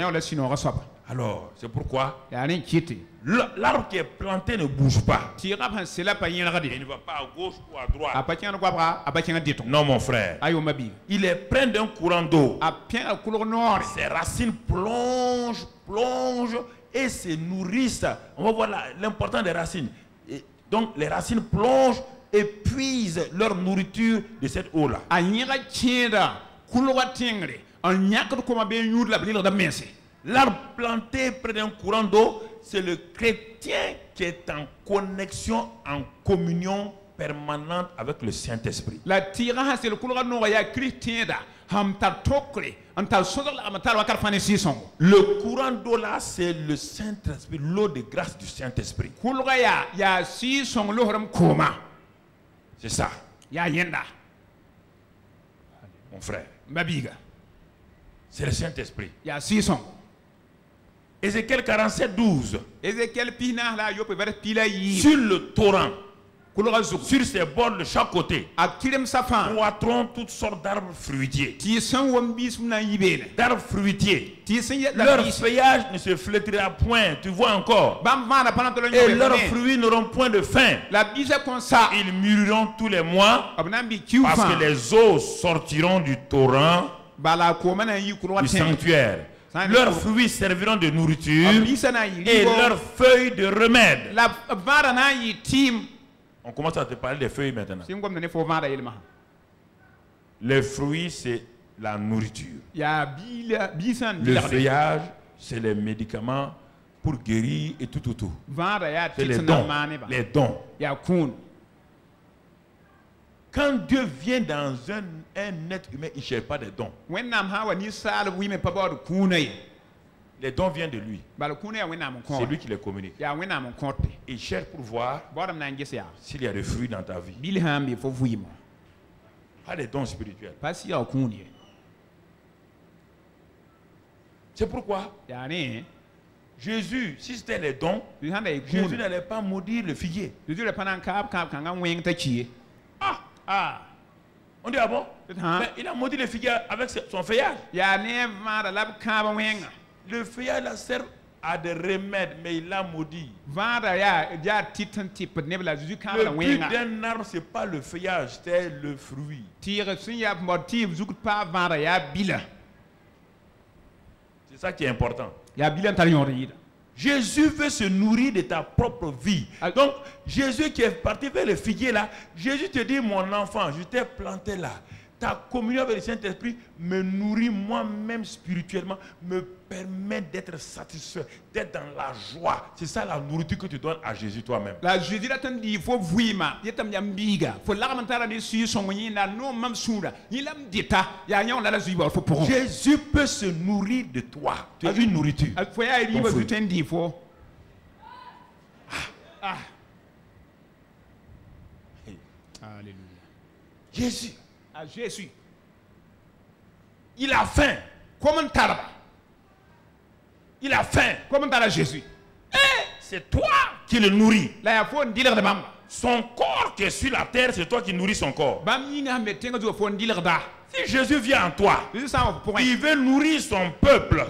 Alors, c'est pourquoi l'arbre qui est planté ne bouge pas. Il ne va pas à gauche ou à droite. Non, mon frère. Il est plein d'un courant d'eau. Ses racines plongent et se nourrissent. On va voir l'importance des racines. Et donc, les racines plongent et puisent leur nourriture de cette eau-là. L'arbre planté près d'un courant d'eau, c'est le chrétien qui est en connexion, en communion permanente avec le Saint-Esprit. Le courant d'eau là, c'est le Saint-Esprit, l'eau de grâce du Saint-Esprit. C'est ça. Mon frère. C'est le Saint-Esprit. Ézéchiel 47, 12. Sur le torrent, sur ses bords de chaque côté, croîtront toutes sortes d'arbres fruitiers. D'arbres fruitiers. Leur feuillage ne se flétrira point, tu vois encore. Et leurs fruits n'auront point de fin. Ils mûriront tous les mois, parce que les eaux sortiront du torrent, du sanctuaire. Leurs fruits serviront de nourriture et leurs feuilles de remède. On commence à te parler des feuilles maintenant. Les fruits, c'est la nourriture. Le feuillage, c'est les médicaments pour guérir et tout. C'est les dons. Les dons. Quand Dieu vient dans un être humain, il ne cherche pas des dons. Les dons viennent de lui. C'est lui qui les communique. Il cherche pour voir s'il y a des fruits dans ta vie. Pas des dons spirituels. C'est pourquoi Jésus, si c'était les dons, Jésus n'allait pas maudire le figuier. On dit ah bon? Mais il a maudit le figuier avec son feuillage. Le feuillage la sert à des remèdes, mais il l'a maudit. Le but d'un arbre, ce n'est pas le feuillage, c'est le fruit. C'est ça qui est important. Jésus veut se nourrir de ta propre vie. Donc, Jésus qui est parti vers le figuier là, Jésus te dit, mon enfant, je t'ai planté là. ta communion avec le Saint-Esprit me nourrit moi-même spirituellement, me permet d'être satisfait, d'être dans la joie. C'est ça la nourriture que tu donnes à Jésus toi-même. La Jésus a dit il faut vuima, il tam yambiga, faut l'aramantara de su son na no mam sura, il am dita, ya yon la zuiba faut pour. Jésus peut se nourrir de toi. Tu as une nourriture. Faut ya il va du tendi faut. Ah. Alléluia. Jésus. Ah, Jésus. Il a faim. Comment t'as? Il a faim. Comment t'as Jésus? C'est toi qui le nourris. Là, il faut dire de bamba. Son corps qui est sur la terre, c'est toi qui nourris son corps. Si Jésus vient en toi, il veut nourrir son peuple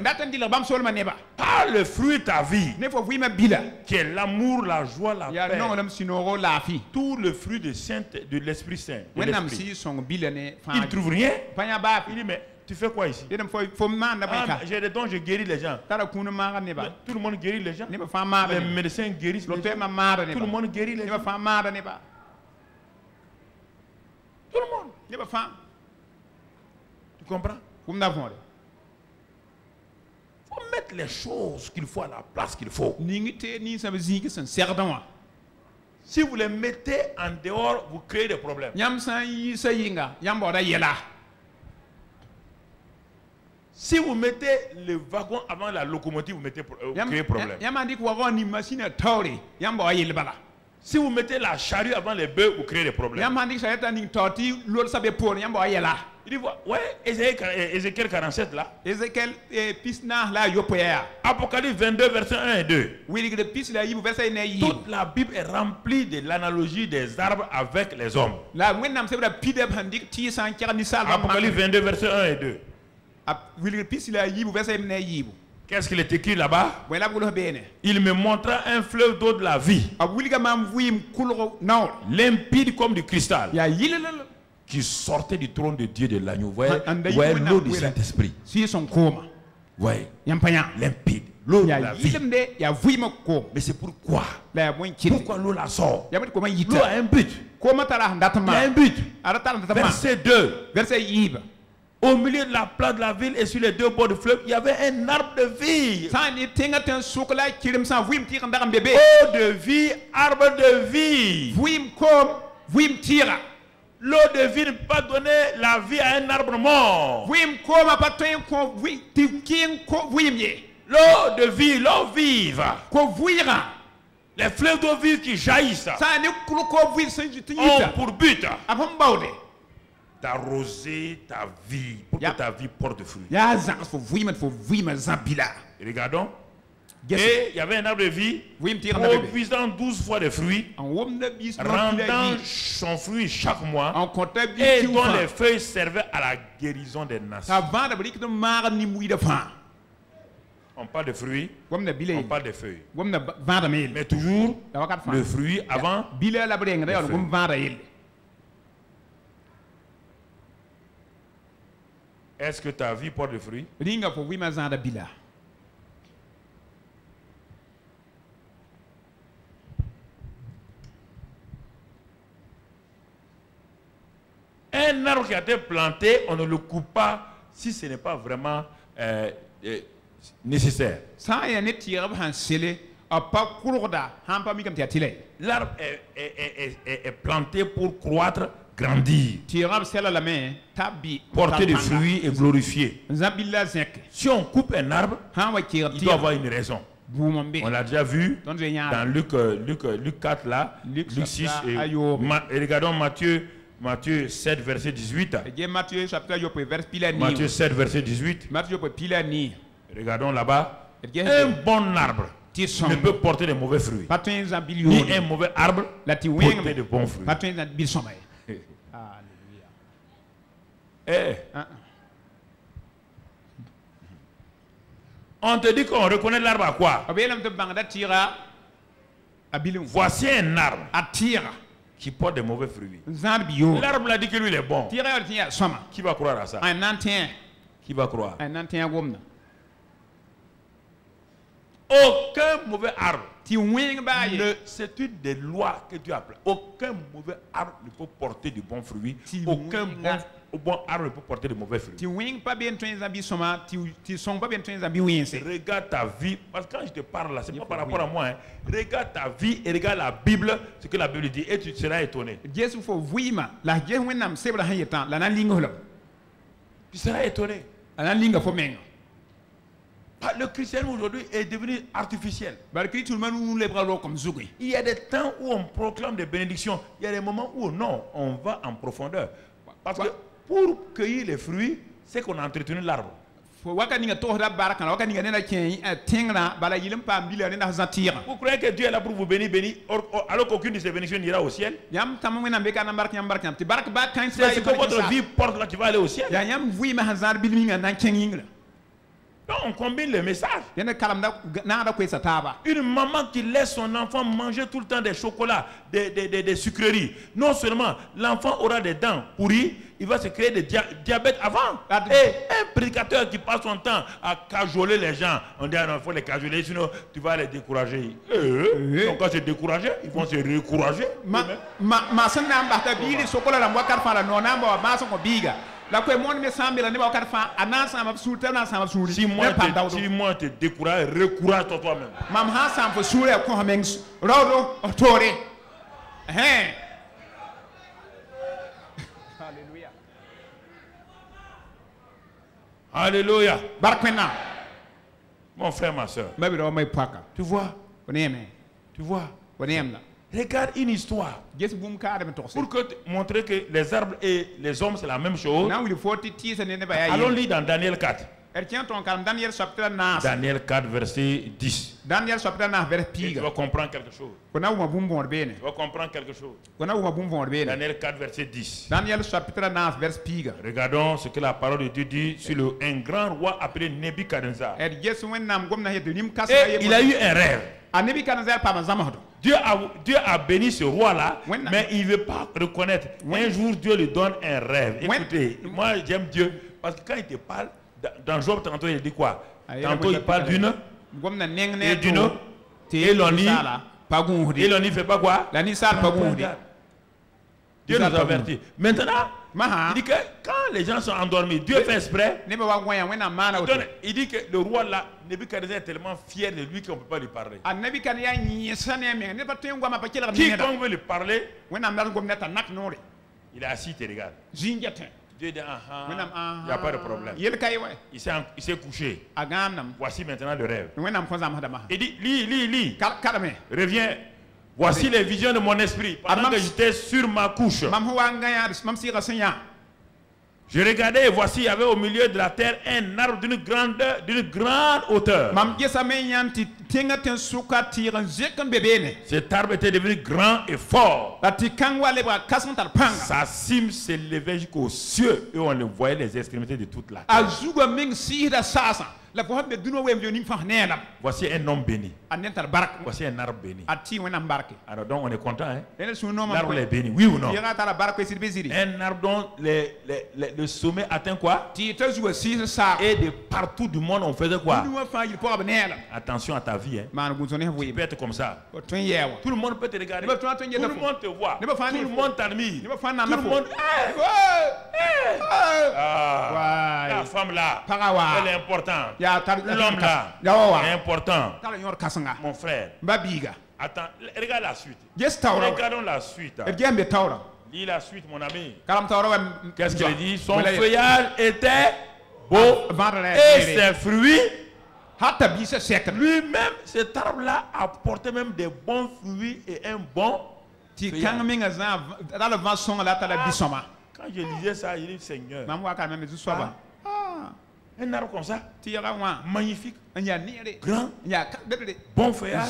par le fruit de ta vie, qui est l'amour, la joie, la paix, tout le fruit de l'Esprit Saint. Il ne trouve rien. Il dit, mais tu fais quoi ici? J'ai des dons, je guéris les gens. Tout le monde guérit les gens. Les médecins guérissent les gens. Tout le monde guérit les gens. Tout le monde. Tu comprends? Il faut mettre les choses qu'il faut à la place qu'il faut. Si vous les mettez en dehors, vous créez des problèmes. Si vous mettez le wagon avant la locomotive, vous créez problème. Si vous mettez la charrue avant les bœufs, vous créez des problèmes. Il dit, ouais, Ézéchiel 47 là. Apocalypse 22, verset 1 et 2. Toute la Bible est remplie de l'analogie des arbres avec les hommes. Apocalypse 22, verset 1 et 2. Qu'est-ce qu'il est écrit là-bas? Il me montra un fleuve d'eau de la vie, limpide comme du cristal, qui sortait du trône de Dieu de l'agneau. Vous voyez l'eau du Saint-Esprit. Oui, limpide. L'eau de la vie. Mais c'est pourquoi? Pourquoi l'eau la sort? L'eau a un but. Il y a un but. Verset 2. Au milieu de la place de la ville et sur les deux bords du fleuve, il y avait un arbre de vie. Eau de vie, arbre de vie. L'eau de vie ne peut pas donner la vie à un arbre mort. L'eau de vie, l'eau vive. Les fleuves d'eau vive qui jaillissent ont pour but d'arroser ta vie pour que ta vie porte de fruits. Regardons. Et il y avait un arbre de vie produisant 12 fois de fruits, rendant son fruit chaque mois, et dont les feuilles servaient à la guérison des nations. On parle de fruits, on parle de feuilles. Mais toujours le fruit avant les feuilles. Est-ce que ta vie porte de fruits? Un arbre qui a été planté, on ne le coupe pas si ce n'est pas vraiment nécessaire. L'arbre est planté pour croître, grandir, porter des fruits et glorifier. Si on coupe un arbre, il doit avoir une raison. On l'a déjà vu dans Luc 4 là, Luc 6 et regardons Matthieu 7 verset 18. Matthieu 7 verset 18. Regardons là-bas. Un bon arbre ne peut porter de mauvais fruits. Ni un mauvais arbre porter de bons fruits. On te dit qu'on reconnaît l'arbre à quoi? Voici un arbre qui porte de mauvais fruits. L'arbre l'a dit que lui il est bon. Qui va croire à ça? Qui va croire? Aucun mauvais arbre C'est une des lois que Dieu a appelées. Aucun mauvais arbre ne peut porter de bons fruits. Aucun bon arbre ne peut porter de mauvais fruits. Regarde ta vie. Parce que quand je te parle là, ce n'est pas par rapport à moi. Hein. Regarde ta vie et regarde la Bible, ce que la Bible dit. Et tu seras étonné. Tu seras étonné. Le christianisme aujourd'hui est devenu artificiel. Il y a des temps où on proclame des bénédictions. Il y a des moments où non, on va en profondeur. Parce que pour cueillir les fruits, c'est qu'on a entretenu l'arbre. Vous croyez que Dieu est là pour vous bénir, alors qu'aucune de ces bénédictions n'ira au ciel? C'est ce que votre vie porte là qui va aller au ciel. Donc on combine les messages. Une maman qui laisse son enfant manger tout le temps des chocolats, des sucreries. Non seulement l'enfant aura des dents pourries, il va se créer des diabète avant. Et un prédicateur qui passe son temps à cajoler les gens, on dit il faut les cajoler, sinon tu vas les décourager. Donc quand c'est découragé, ils vont se décourager. Si moi te décourage, recourage toi-même. Alléluia. Mon frère, ma soeur. Tu vois? Tu vois? Regarde une histoire. Pour montrer que les arbres et les hommes c'est la même chose. Allons lire dans Daniel 4. Daniel 4 verset 10. Tu vas comprendre quelque chose. Tu vas comprendre quelque chose. Daniel 4 verset 10. Regardons ce que la parole de Dieu dit sur un grand roi appelé Nebuchadnezzar. Et il a eu un rêve. Dieu a béni ce roi-là, mais il ne veut pas reconnaître. Un jour, Dieu lui donne un rêve. Écoutez, moi j'aime Dieu parce que quand il te parle, dans Job, tantôt il dit quoi? Tantôt il parle d'une et d'une autre. Et l'on y fait pas quoi? Dieu nous avertit. Maintenant, il dit que quand les gens sont endormis, Dieu fait exprès. Il dit que le roi là, Nebuchadnezzar est tellement fier de lui qu'on ne peut pas lui parler. Quiconque veut lui parler, il est assis, il te regarde. Dieu dit, il n'y a pas de problème. Il s'est couché. Voici maintenant le rêve. Il dit, lis. Reviens. Voici les visions de mon esprit. Pendant que j'étais sur ma couche, je regardais et voici, il y avait au milieu de la terre un arbre d'une grande hauteur. Cet arbre était devenu grand et fort. Sa cime s'élevait jusqu'aux cieux et on le voyait les extrémités de toute la terre. Voici un homme béni. Voici un arbre béni. Alors donc on est content, hein? L'arbre est béni, oui ou non? Un arbre dont le sommet atteint quoi? Et de partout du monde on faisait quoi? Attention à ta vie, hein? Tu peux être comme ça. Tout le monde peut te regarder. Tout le monde te voit. Tout le monde t'admire. Tout le monde... La femme là, elle est importante. L'homme là est important. Mon frère. Attends, regarde la suite. Regardons la suite. Lis la suite, mon ami. Qu'est-ce qu'il dit? Son feuillage était beau et ses fruits. Lui-même, cet arbre-là apportait même des bons fruits et un bon feuillage. Quand je lisais ça, je dis Seigneur. Un arbre comme ça, magnifique, grand, bon feuillage,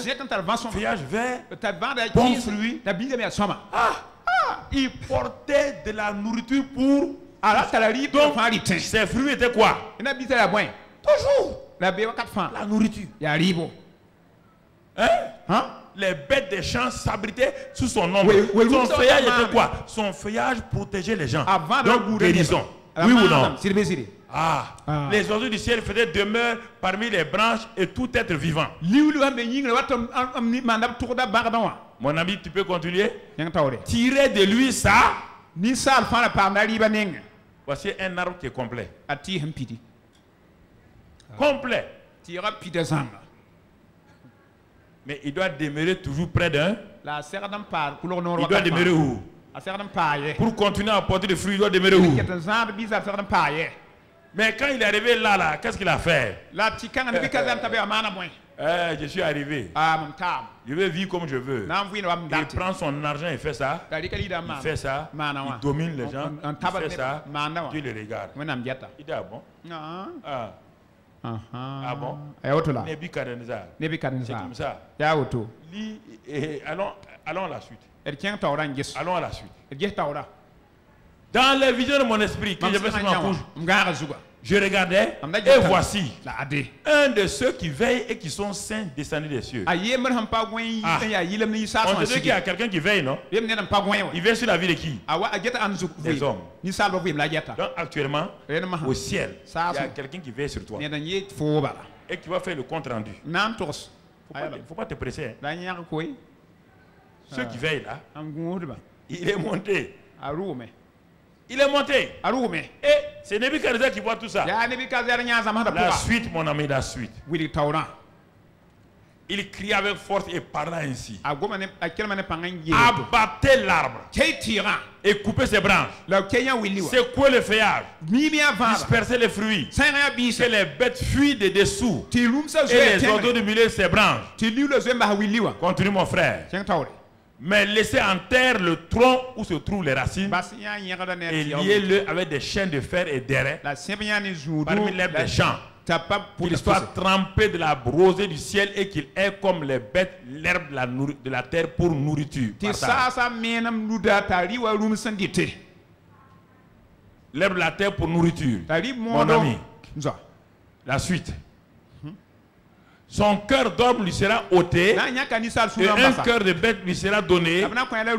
feuillage vert, bon fruit. Il portait de la nourriture pour... Donc, ses fruits étaient quoi? Toujours la nourriture. Hein? Les bêtes des champs s'abritaient sous son ombre. Son feuillage était quoi? Son feuillage protégeait les gens. Donc guérison. Oui ou non? Les oiseaux du ciel faisaient demeure parmi les branches et tout être vivant. Mon ami, tu peux continuer? Tirer de lui ça. Voici un arbre qui est complet. Complet. Mais il doit demeurer toujours près d'un. Il doit demeurer où? Pour continuer à apporter des fruits, il doit demeurer où? Mais quand il est arrivé là, qu'est-ce qu'il a fait? Je suis arrivé. Je vais vivre comme je veux. Il prend son argent et fait ça. Il fait ça. Il domine les gens. Il fait ça. Dieu le regarde. Il dit, ah bon? Ah bon? Nebuchadnezzar. C'est comme ça. Allons à la suite. Allons à la suite. Dans les visions de mon esprit que j'avais sur ma couche, je regardais et voici un de ceux qui veillent et qui sont saints descendus des cieux. On te dit qu'il y a quelqu'un qui veille, non? Il veille sur la vie de qui? Des hommes. Donc actuellement, au ciel, il y a quelqu'un qui veille sur toi et qui va faire le compte rendu. Il ne faut pas te presser. Ceux qui veillent là, il est monté. Il est monté. Et c'est Nebuchadnezzar qui voit tout ça. La suite, mon ami, la suite. Il cria avec force et parla ainsi. Abattez l'arbre et coupez ses branches. Secouez le feuillage. Dispersez les fruits. Que les bêtes fuient de dessous. Et les oiseaux du milieu de ses branches. Continue, mon frère. Mais laissez en terre le tronc où se trouvent les racines et liez-le avec des chaînes de fer et d'airain parmi l'herbe des champs, pour qu'il soit trempé de la rosée du ciel et qu'il ait comme les bêtes l'herbe de la terre pour nourriture. L'herbe de la terre pour nourriture. Mon ami, la suite. Son cœur d'homme lui sera ôté et un cœur de bête lui sera donné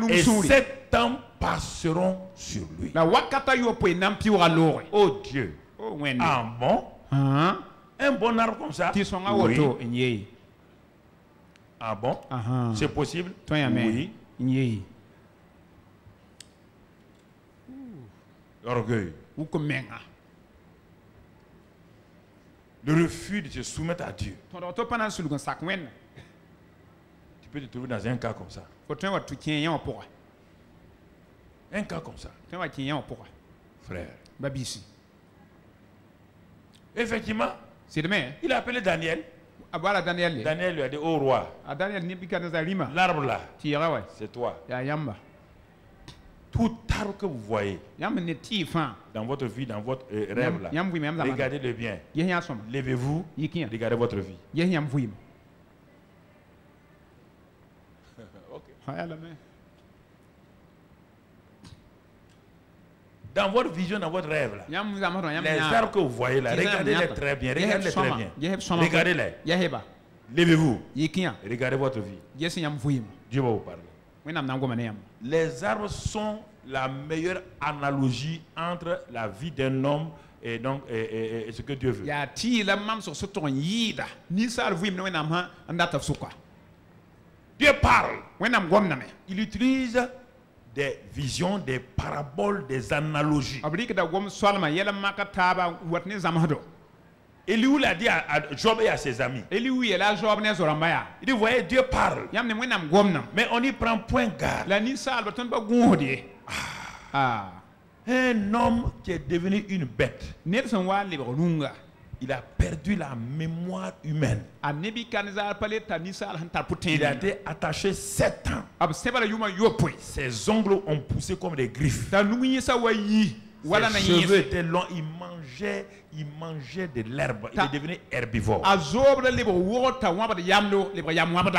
et 7 ans passeront sur lui. Oh Dieu. Ah bon? Un bon arbre comme ça? Oui. Ah bon? C'est possible? Oui. Orgueil. Le refus de se soumettre à Dieu. Tu peux te trouver dans un cas comme ça. Un cas comme ça. Frère. Effectivement, il a appelé Daniel. Daniel lui a dit, oh roi, l'arbre là, c'est toi. Tout arbre que vous voyez dans votre vie, dans votre rêve là, regardez-le bien. Levez-vous, regardez votre vie. Dans votre vision, dans votre rêve là, les arbres que vous voyez là, regardez-les très bien, regardez-les très bien. Regardez-les. Levez-vous, regardez votre vie. Dieu va vous parler. Les arbres sont la meilleure analogie entre la vie d'un homme et donc et ce que Dieu veut. Dieu parle. Il utilise des visions, des paraboles, des analogies. Eliou l'a dit à Job et à ses amis. Il dit, vous voyez, Dieu parle. Mais on n'y prend point garde. Un homme qui est devenu une bête. Il a perdu la mémoire humaine. Il a été attaché 7 ans. Ses ongles ont poussé comme des griffes. Ses cheveux étaient longs, il mangeait de l'herbe. Il est devenu herbivore.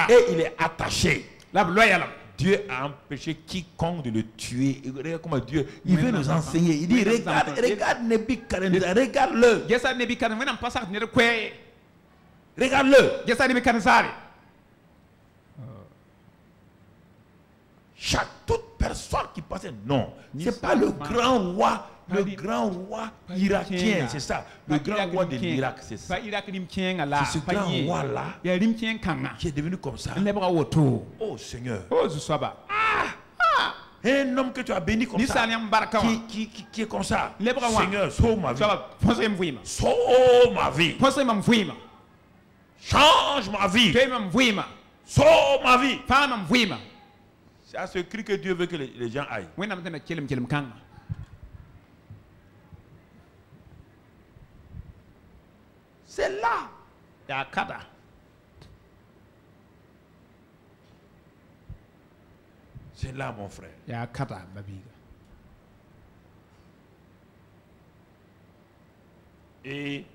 Et il est attaché. Dieu a empêché quiconque de le tuer. Regarde comment Dieu, il veut nous enseigner. Il dit, regarde Nebuchadnezzar, regarde-le. Regarde-le. Toute personne qui passait, non, c'est pas le grand roi Le grand roi irakien, c'est ça. Le grand roi de l'Irak, c'est ça. C'est ce grand roi-là qui est devenu comme ça. Oh Seigneur. Un homme que tu as béni comme ça, qui est comme ça. Seigneur, sauve ma vie. Sauve ma vie. Change ma vie. Sauve ma vie. C'est à ce cri que Dieu veut que les gens aillent. C'est là. C'est là, mon frère. Et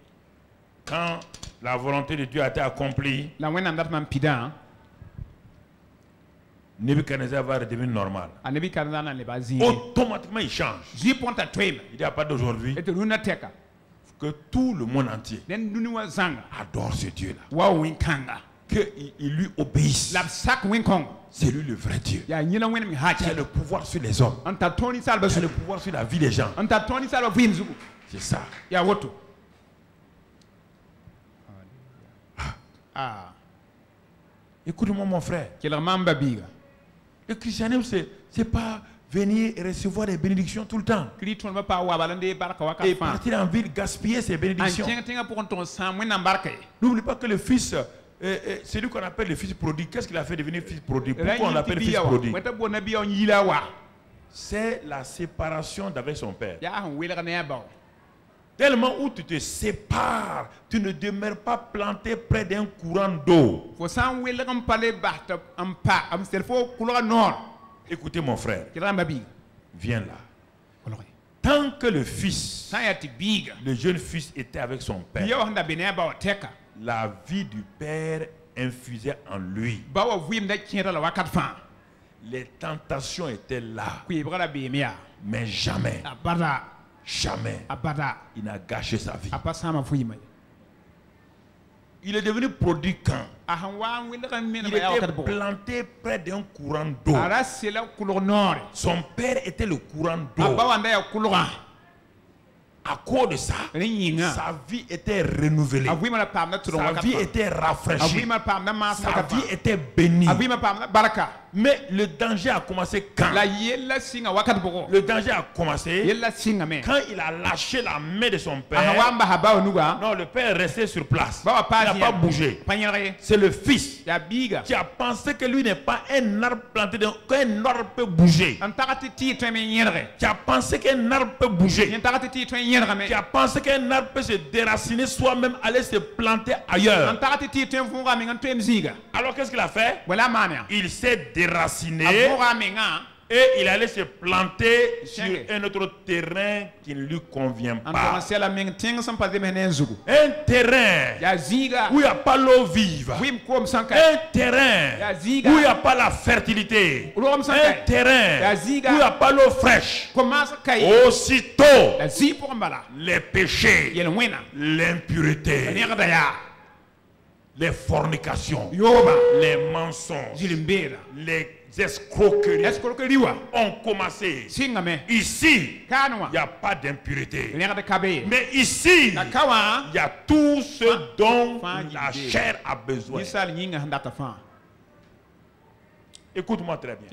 quand la volonté de Dieu a été accomplie, Nebuchadnezzar va redevenir normal. Automatiquement, il change. Il n'y a pas d'aujourd'hui que tout le monde entier adore ce Dieu-là. Qu'il lui obéisse. C'est lui le vrai Dieu. Il a le pouvoir sur les hommes. Il a le pouvoir sur la vie des gens. C'est ça. Écoute-moi, mon frère. Le christianisme, c'est pas venir et recevoir des bénédictions tout le temps. Et partir en ville, gaspiller ces bénédictions. N'oublie pas que le fils, c'est lui qu'on appelle le fils prodigue. Qu'est-ce qu'il a fait devenir fils prodigue? Pourquoi on l'appelle fils prodigue? C'est la séparation d'avec son père. Tellement où tu te sépares, tu ne demeures pas planté près d'un courant d'eau. Écoutez mon frère, viens là. Tant que le fils, le jeune fils était avec son père, la vie du père infusait en lui. Les tentations étaient là. Mais jamais, jamais, il n'a gâché sa vie. Il est devenu prodigue quand il était planté près d'un courant d'eau. Son père était le courant d'eau. À cause de ça, sa vie était renouvelée. Sa vie était rafraîchie. Sa vie était bénie. Mais le danger a commencé quand? Le danger a commencé quand il a lâché la main de son père. Non, le père est resté sur place. Il n'a pas bougé. C'est le fils qui a pensé que lui n'est pas un arbre planté, qu'un arbre peut bouger. Qui a pensé qu'un arbre peut bouger. Qui a pensé qu'un arbre peut se déraciner soi-même, aller se planter ailleurs. Alors qu'est-ce qu'il a fait? Il s'est déraciné et il allait se planter sur un autre terrain qui ne lui convient pas. Un terrain où il n'y a pas l'eau vive. Un terrain où il n'y a pas la fertilité. Un terrain où il n'y a pas l'eau fraîche. Aussitôt, les péchés, l'impureté, les fornications, les mensonges, les escroqueries ont commencé. Ici, il n'y a pas d'impureté. Mais ici, il y a tout ce dont la chair a besoin. Écoute-moi très bien.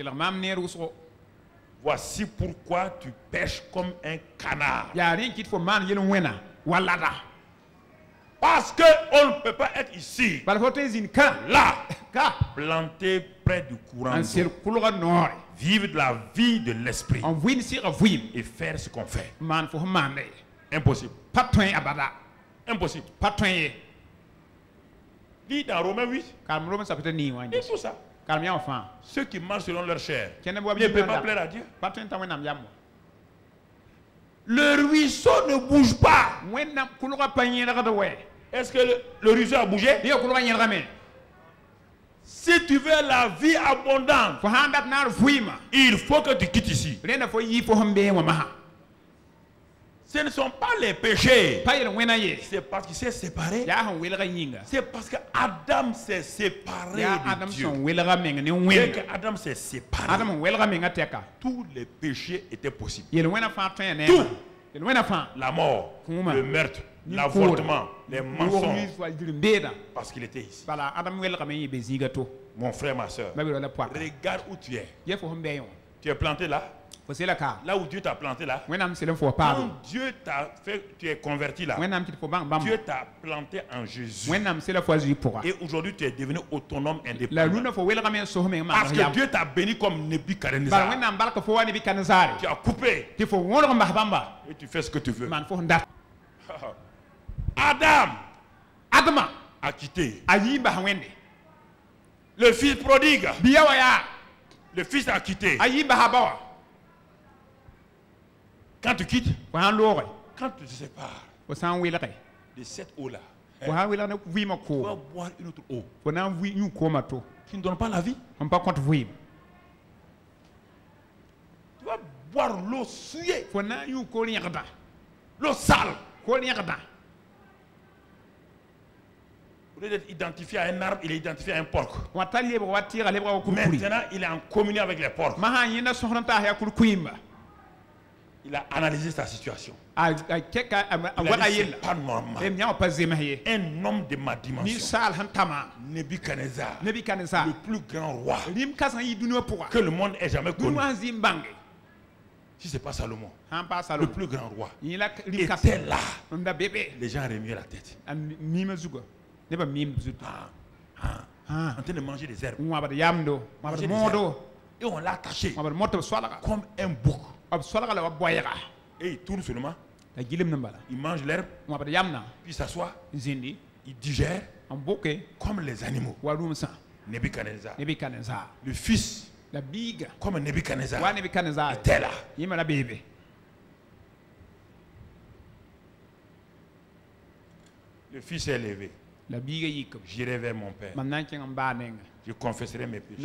Voici pourquoi tu pêches comme un canard. Parce qu'on ne peut pas être ici, là, planté près du courant d'eau, vivre de la vie de l'esprit et faire ce qu'on fait. Impossible. Impossible. Dis dans Romains 8, dis tout ça. Ceux qui marchent selon leur chair ne peuvent pas plaire à Dieu. Le ruisseau ne bouge pas. Est-ce que le ruisseau a bougé? Si tu veux la vie abondante, il faut que tu quittes ici. Ce ne sont pas les péchés. C'est parce qu'il s'est séparé. C'est parce que Adam s'est séparé de Dieu. Dès que Adam s'est séparé, tous les péchés étaient possibles. Tout. la mort, le meurtre, l'avortement, les mensonges. Parce qu'il était ici. Mon frère, ma soeur, regarde où tu es. Tu es planté là. Là où Dieu t'a planté là. Quand Dieu t'a fait, tu es converti là. Dieu t'a planté en Jésus. Et aujourd'hui tu es devenu autonome, indépendant. Parce que Dieu t'a béni comme Nebuchadnezzar. Tu as coupé. Et tu fais ce que tu veux. Adam a quitté. Le fils prodigue. Le fils a quitté. Quand tu quittes, quand tu te sépares de cette eau-là, tu vas boire une autre eau qui ne donne pas la vie. Tu vas boire l'eau souillée, l'eau sale. Au lieu d'être identifié à un arbre, il est identifié à un porc. Maintenant, il est en communion avec les porcs. Il a analysé sa situation. Il a dit, c'est pas normal. Un homme de ma dimension, Nebuchadnezzar, le plus grand roi que le monde ait jamais connu. Si ce n'est pas Salomon, le plus grand roi, était là. Les gens remuaient la tête. En train de manger des herbes. Et on l'a attaché comme un bouc. Et il tourne seulement. Il mange l'herbe. Puis il s'assoit. Il digère comme les animaux. Nebuchadnezzar. Le fils comme Nebuchadnezzar était là. Le fils est élevé. J'irai vers mon père. Je confesserai mes péchés.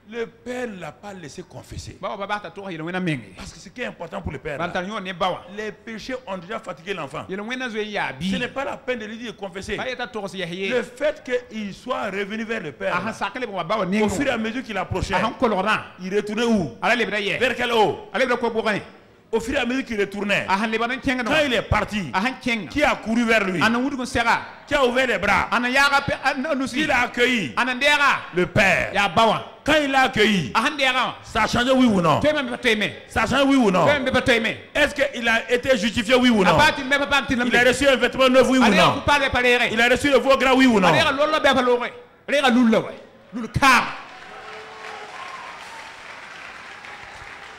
Le père ne l'a pas laissé confesser. Parce que ce qui est important pour le père, là, les péchés ont déjà fatigué l'enfant. Ce n'est pas la peine de lui dire de confesser. Le fait qu'il soit revenu vers le père, là, au fur et à mesure qu'il approchait, il retournait où? Vers quelle eau? Au fur et à mesure qu'il retournait, quand il est parti, qui a couru vers lui? Qui a ouvert les bras? Qui l'a accueilli? Le père. Quand il l'a accueilli, ça a changé, oui ou non? Ça a changé, oui ou non? Est-ce qu'il a été justifié, oui ou non? Il a reçu un vêtement neuf, oui ou non? Il a reçu le veau gras, oui ou non?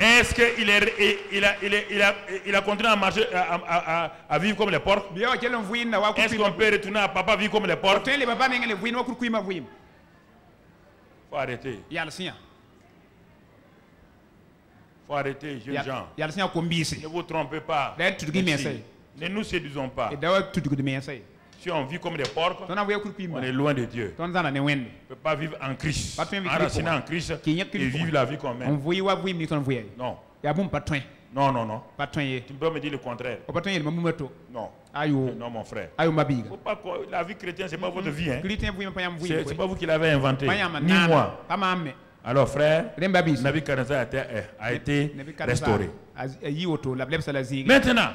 Est-ce qu'il a continué à marcher, à vivre comme les porcs? Est-ce qu'on peut retourner à papa vivre comme les porcs? Faut arrêter. Faut arrêter, jeunes gens. Ne vous trompez pas. Ne nous séduisons pas. Si on vit comme des porcs, on est loin de Dieu. On ne peut pas vivre en Christ, enraciné en Christ et vivre la vie qu'on mène. Non. Non, non, non. Tu peux me dire le contraire. Non. Non, mon frère. Faut pas, la vie chrétienne, ce n'est pas votre vie. Hein. Ce n'est pas vous qui l'avez inventé. Ni moi. Alors, frère, Nebuchadnezzar a été restauré. Maintenant,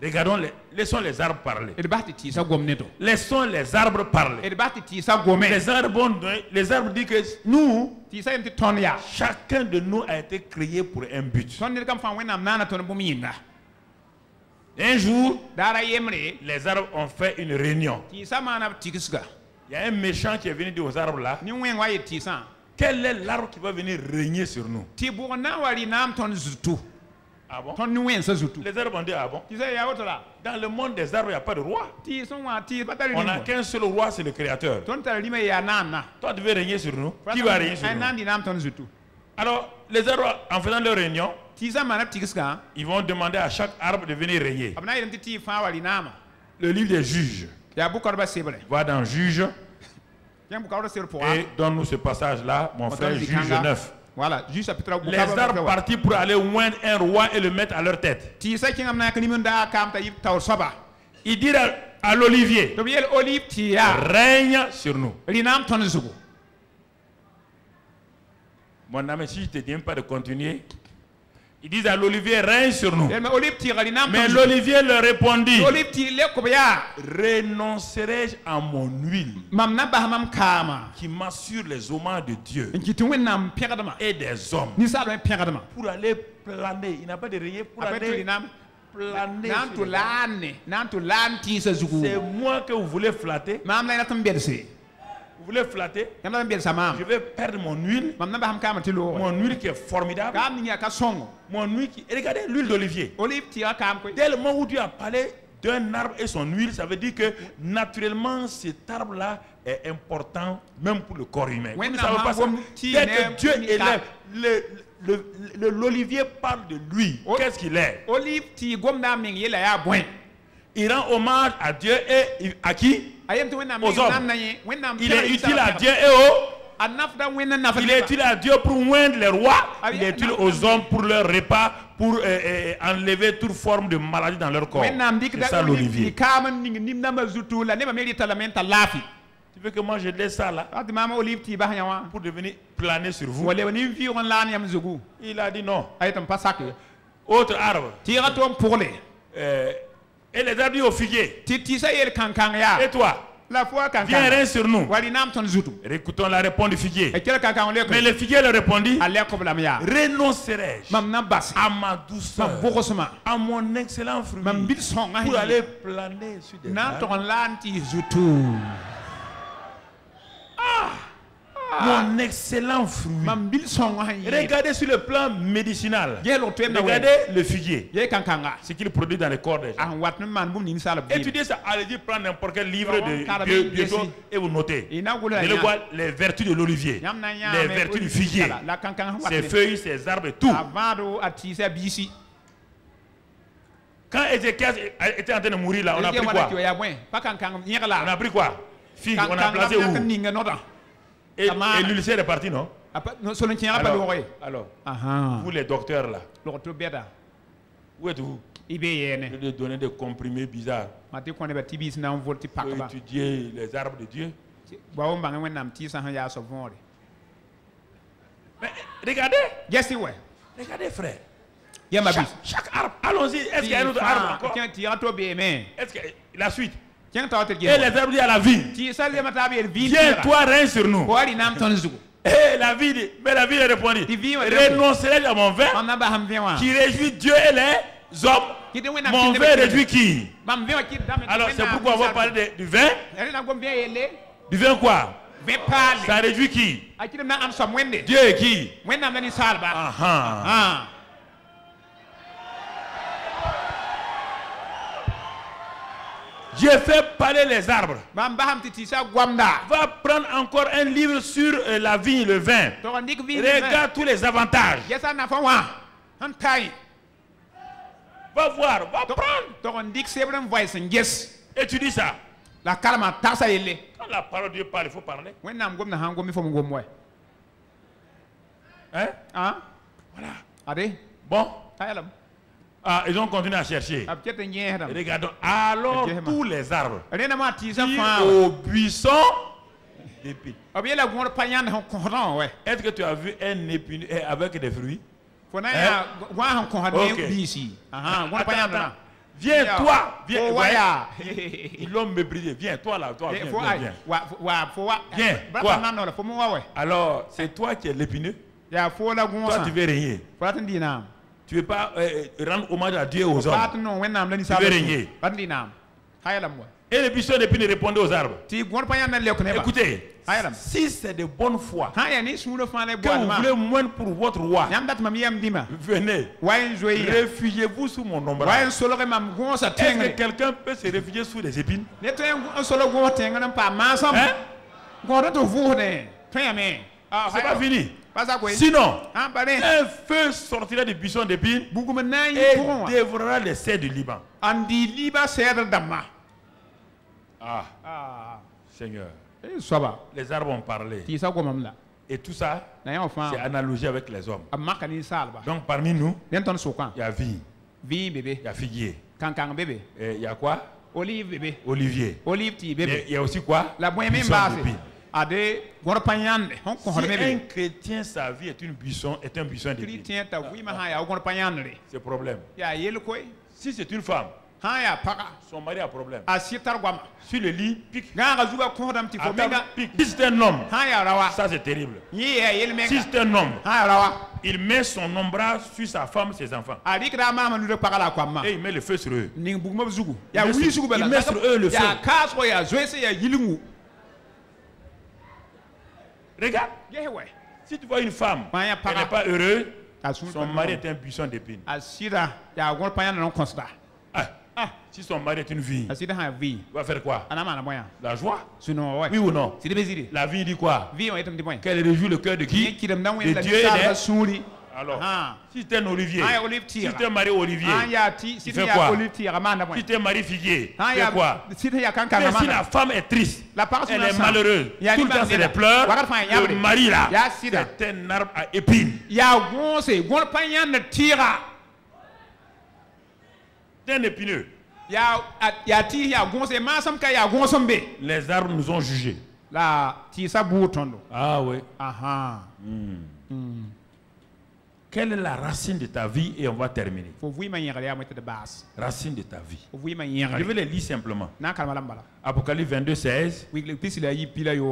regardons, laissons les arbres parler. Laissons les arbres parler. Les arbres disent que nous, chacun de nous a été créé pour un but. Un jour, les arbres ont fait une réunion. Il y a un méchant qui est venu dire aux arbres là, quel est l'arbre qui va venir régner sur nous? Ah bon? Les arbres ont dit ah bon? Dans le monde des arbres, il n'y a pas de roi. On n'a qu'un seul roi, c'est le Créateur. Toi, tu veux régner sur nous? Qui va régner sur nous? Alors, les arbres, en faisant leur réunion, ils vont demander à chaque arbre de venir régner. Le livre des juges. Va dans Juge. Et donne-nous ce passage-là, mon frère, Juge 9. Voilà, les arbres partis pour aller oindre un roi et le mettre à leur tête. Il dit à l'olivier, règne sur nous. Mon ami, si je ne te dis pas de continuer, Ils disent à l'olivier, règne sur nous. Mais l'olivier leur répondit, renoncerai-je à mon huile qui m'assure les hommages de Dieu et des hommes pour aller planer? Il n'a pas de régner pour aller planer. C'est moi que vous voulez flatter. Vous voulez flatter? Je vais perdre mon huile. Mon huile qui est formidable. Mon huile qui... Regardez l'huile d'olivier. Dès le moment où Dieu a parlé d'un arbre et son huile, ça veut dire que naturellement cet arbre-là est important même pour le corps humain. Vous ne savez pas ça? Dès que Dieu élève, l'olivier parle de lui. Qu'est-ce qu'il est? Il rend hommage à Dieu et à qui? Aux hommes. Il est utile à Dieu et il est utile à Dieu pour moindre les rois. Il est utile aux hommes pour leur repas, pour enlever toute forme de maladie dans leur corps. C'est ça l'olivier. Tu veux que moi je laisse ça là pour devenir planer sur vous? Il a dit non. Autre arbre. Et les arbres au figuier. Et toi? Viens, règne sur nous. Écoutons la réponse du figuier. Mais le figuier leur répondit, renoncerai-je à ma douceur, à mon excellent fruit, pour aller planer sur des arbres? Mon excellent fruit. Regardez sur le plan médicinal. Regardez le figuier. Ce qu'il produit dans les corps des gens. Étudiez ça. Allez-y prendre n'importe quel livre de biotop et vous notez. Allez voir les vertus de l'olivier, les vertus du figuier, ses feuilles, ses arbres et tout. Quand Ézéchias était en train de mourir là, on a pris quoi? On a pris quoi? Figue, on a placé où? Et l'ulcère est parti, non? Alors, vous les docteurs là, où êtes-vous? Je vais donner des comprimés bizarres pour étudier les arbres de Dieu. Mais regardez, regardez frère, chaque arbre, allons-y, est-ce qu'il y a un autre arbre encore? Est-ce que la suite? Et les arbres disent à la vie, viens toi règne sur nous. Et la vie dit, mais la vie répondit, renoncerai à mon vin qui réjouit Dieu et les hommes. Mon vin réjouit qui? Alors c'est pourquoi on va parler du vin. Du vin quoi? Ça réjouit qui? Dieu et qui? J'ai fait parler les arbres. Va prendre encore un livre sur la vigne, le vin. Regarde tous les avantages. Va voir, va prendre. Et tu dis ça. Quand la parole de Dieu parle, il faut parler. Hein? Voilà. Bon. Ils ont continué à chercher. Regardons. Alors tous les arbres au buisson d'épines. Est-ce que tu as vu un épineux avec des fruits? Viens toi. Viens. Ils l'ont méprisé. Viens toi là. Toi, viens. Quoi? Alors c'est toi qui es l'épineux. Toi tu veux régner. Tu ne veux pas rendre hommage à Dieu et aux hommes. Tu veux régner. Et le buisson d'épines répondait aux arbres. Écoutez, si c'est de bonne foi que vous voulez moindre pour votre roi, venez, réfugiez-vous sous mon ombrage. Est-ce que quelqu'un peut se réfugier sous les épines? C'est pas fini. Sinon, un feu sortira du buisson d'épines et dévorera les cèdres du Liban. Seigneur, les arbres ont parlé. Et tout ça, c'est analogie avec les hommes. Donc parmi nous, il y a vigne, il y a figuier, il y a quoi? Olivier. Il y a aussi quoi? Buisson d'épines. un chrétien, sa vie est un buisson d'épines. C'est problème. Si c'est une femme, son mari a problème. Sur le lit, pique. Si c'est un homme, ça c'est terrible. Si c'est un homme, il met son ombrage sur sa femme, ses enfants. Et il met le feu sur eux. Il met sur eux le feu. Regarde. Si tu vois une femme, elle n'est pas heureuse, son mari est un buisson d'épines. Si son mari est une vigne, il va faire quoi? La joie? Oui ou non? La vigne dit quoi? Qu'elle réjouit le cœur de qui? De Dieu et des... Alors, si tu es un olivier, si tu es marié olivier, tu fais quoi? Si tu es marié figuier, tu fais quoi? Mais si la femme est triste, elle est malheureuse, tout le temps c'est des pleurs, le mari là, c'est un arbre à épines. C'est un épineux. Les arbres nous ont jugés. Ah oui. Quelle est la racine de ta vie et on va terminer. Racine de ta vie. Je vais les lire simplement. Apocalypse 22, 16.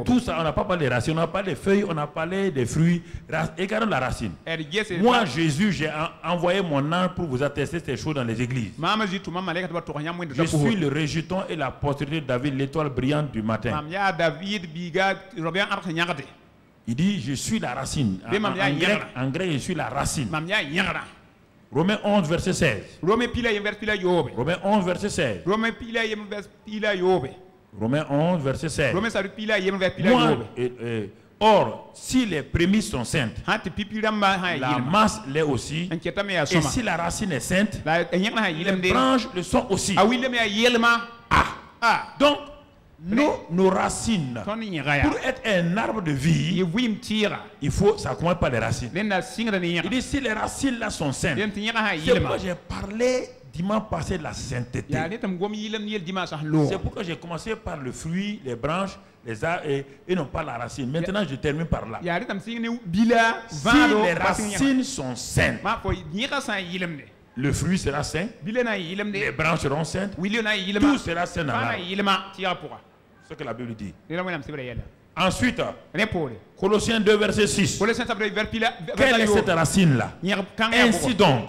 Tout ça, on n'a pas parlé des racines, on n'a parlé des feuilles, on a parlé des fruits. Regardons la racine. Moi, Jésus, j'ai envoyé mon ange pour vous attester ces choses dans les églises. Je suis le rejeton et la postérité de David, l'étoile brillante du matin. Il dit, je suis la racine. En grec, je suis la racine. Romains 11, verset 16. Romains 11, verset 16. Romains 11, verset 16. Or, si les prémices sont saintes, la masse l'est aussi. Et si la racine est sainte, les branches le sont aussi. Donc, nos racines, pour être un arbre de vie, il faut, ça commence par les racines. Il dit, si les racines là sont saintes, c'est pourquoi j'ai parlé dimanche passé de la sainteté. C'est pourquoi j'ai commencé par le fruit, les branches, les arbres et non pas la racine. Maintenant, je termine par là. Si les racines sont saintes, le fruit sera saint, les branches seront saintes, tout sera saint dans l'arbre. Ce que la Bible dit. Ensuite, Colossiens 2, verset 6. Quelle est cette racine-là? Ainsi donc,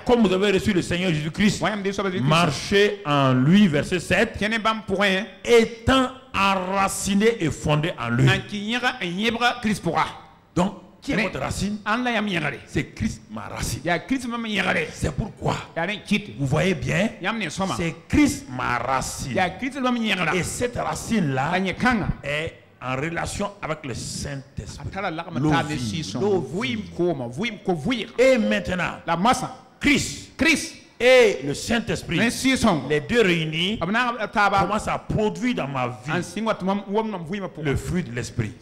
comme vous avez reçu le Seigneur Jésus-Christ, marchez en lui, verset 7, étant enraciné et fondé en lui. Donc, qui est votre racine? C'est Christ ma racine. C'est pourquoi, vous voyez bien, c'est Christ ma racine. Et cette racine-là est en relation avec le Saint-Esprit. Et maintenant, Christ et le Saint-Esprit, les deux réunis, commencent à produire dans ma vie le fruit de l'Esprit.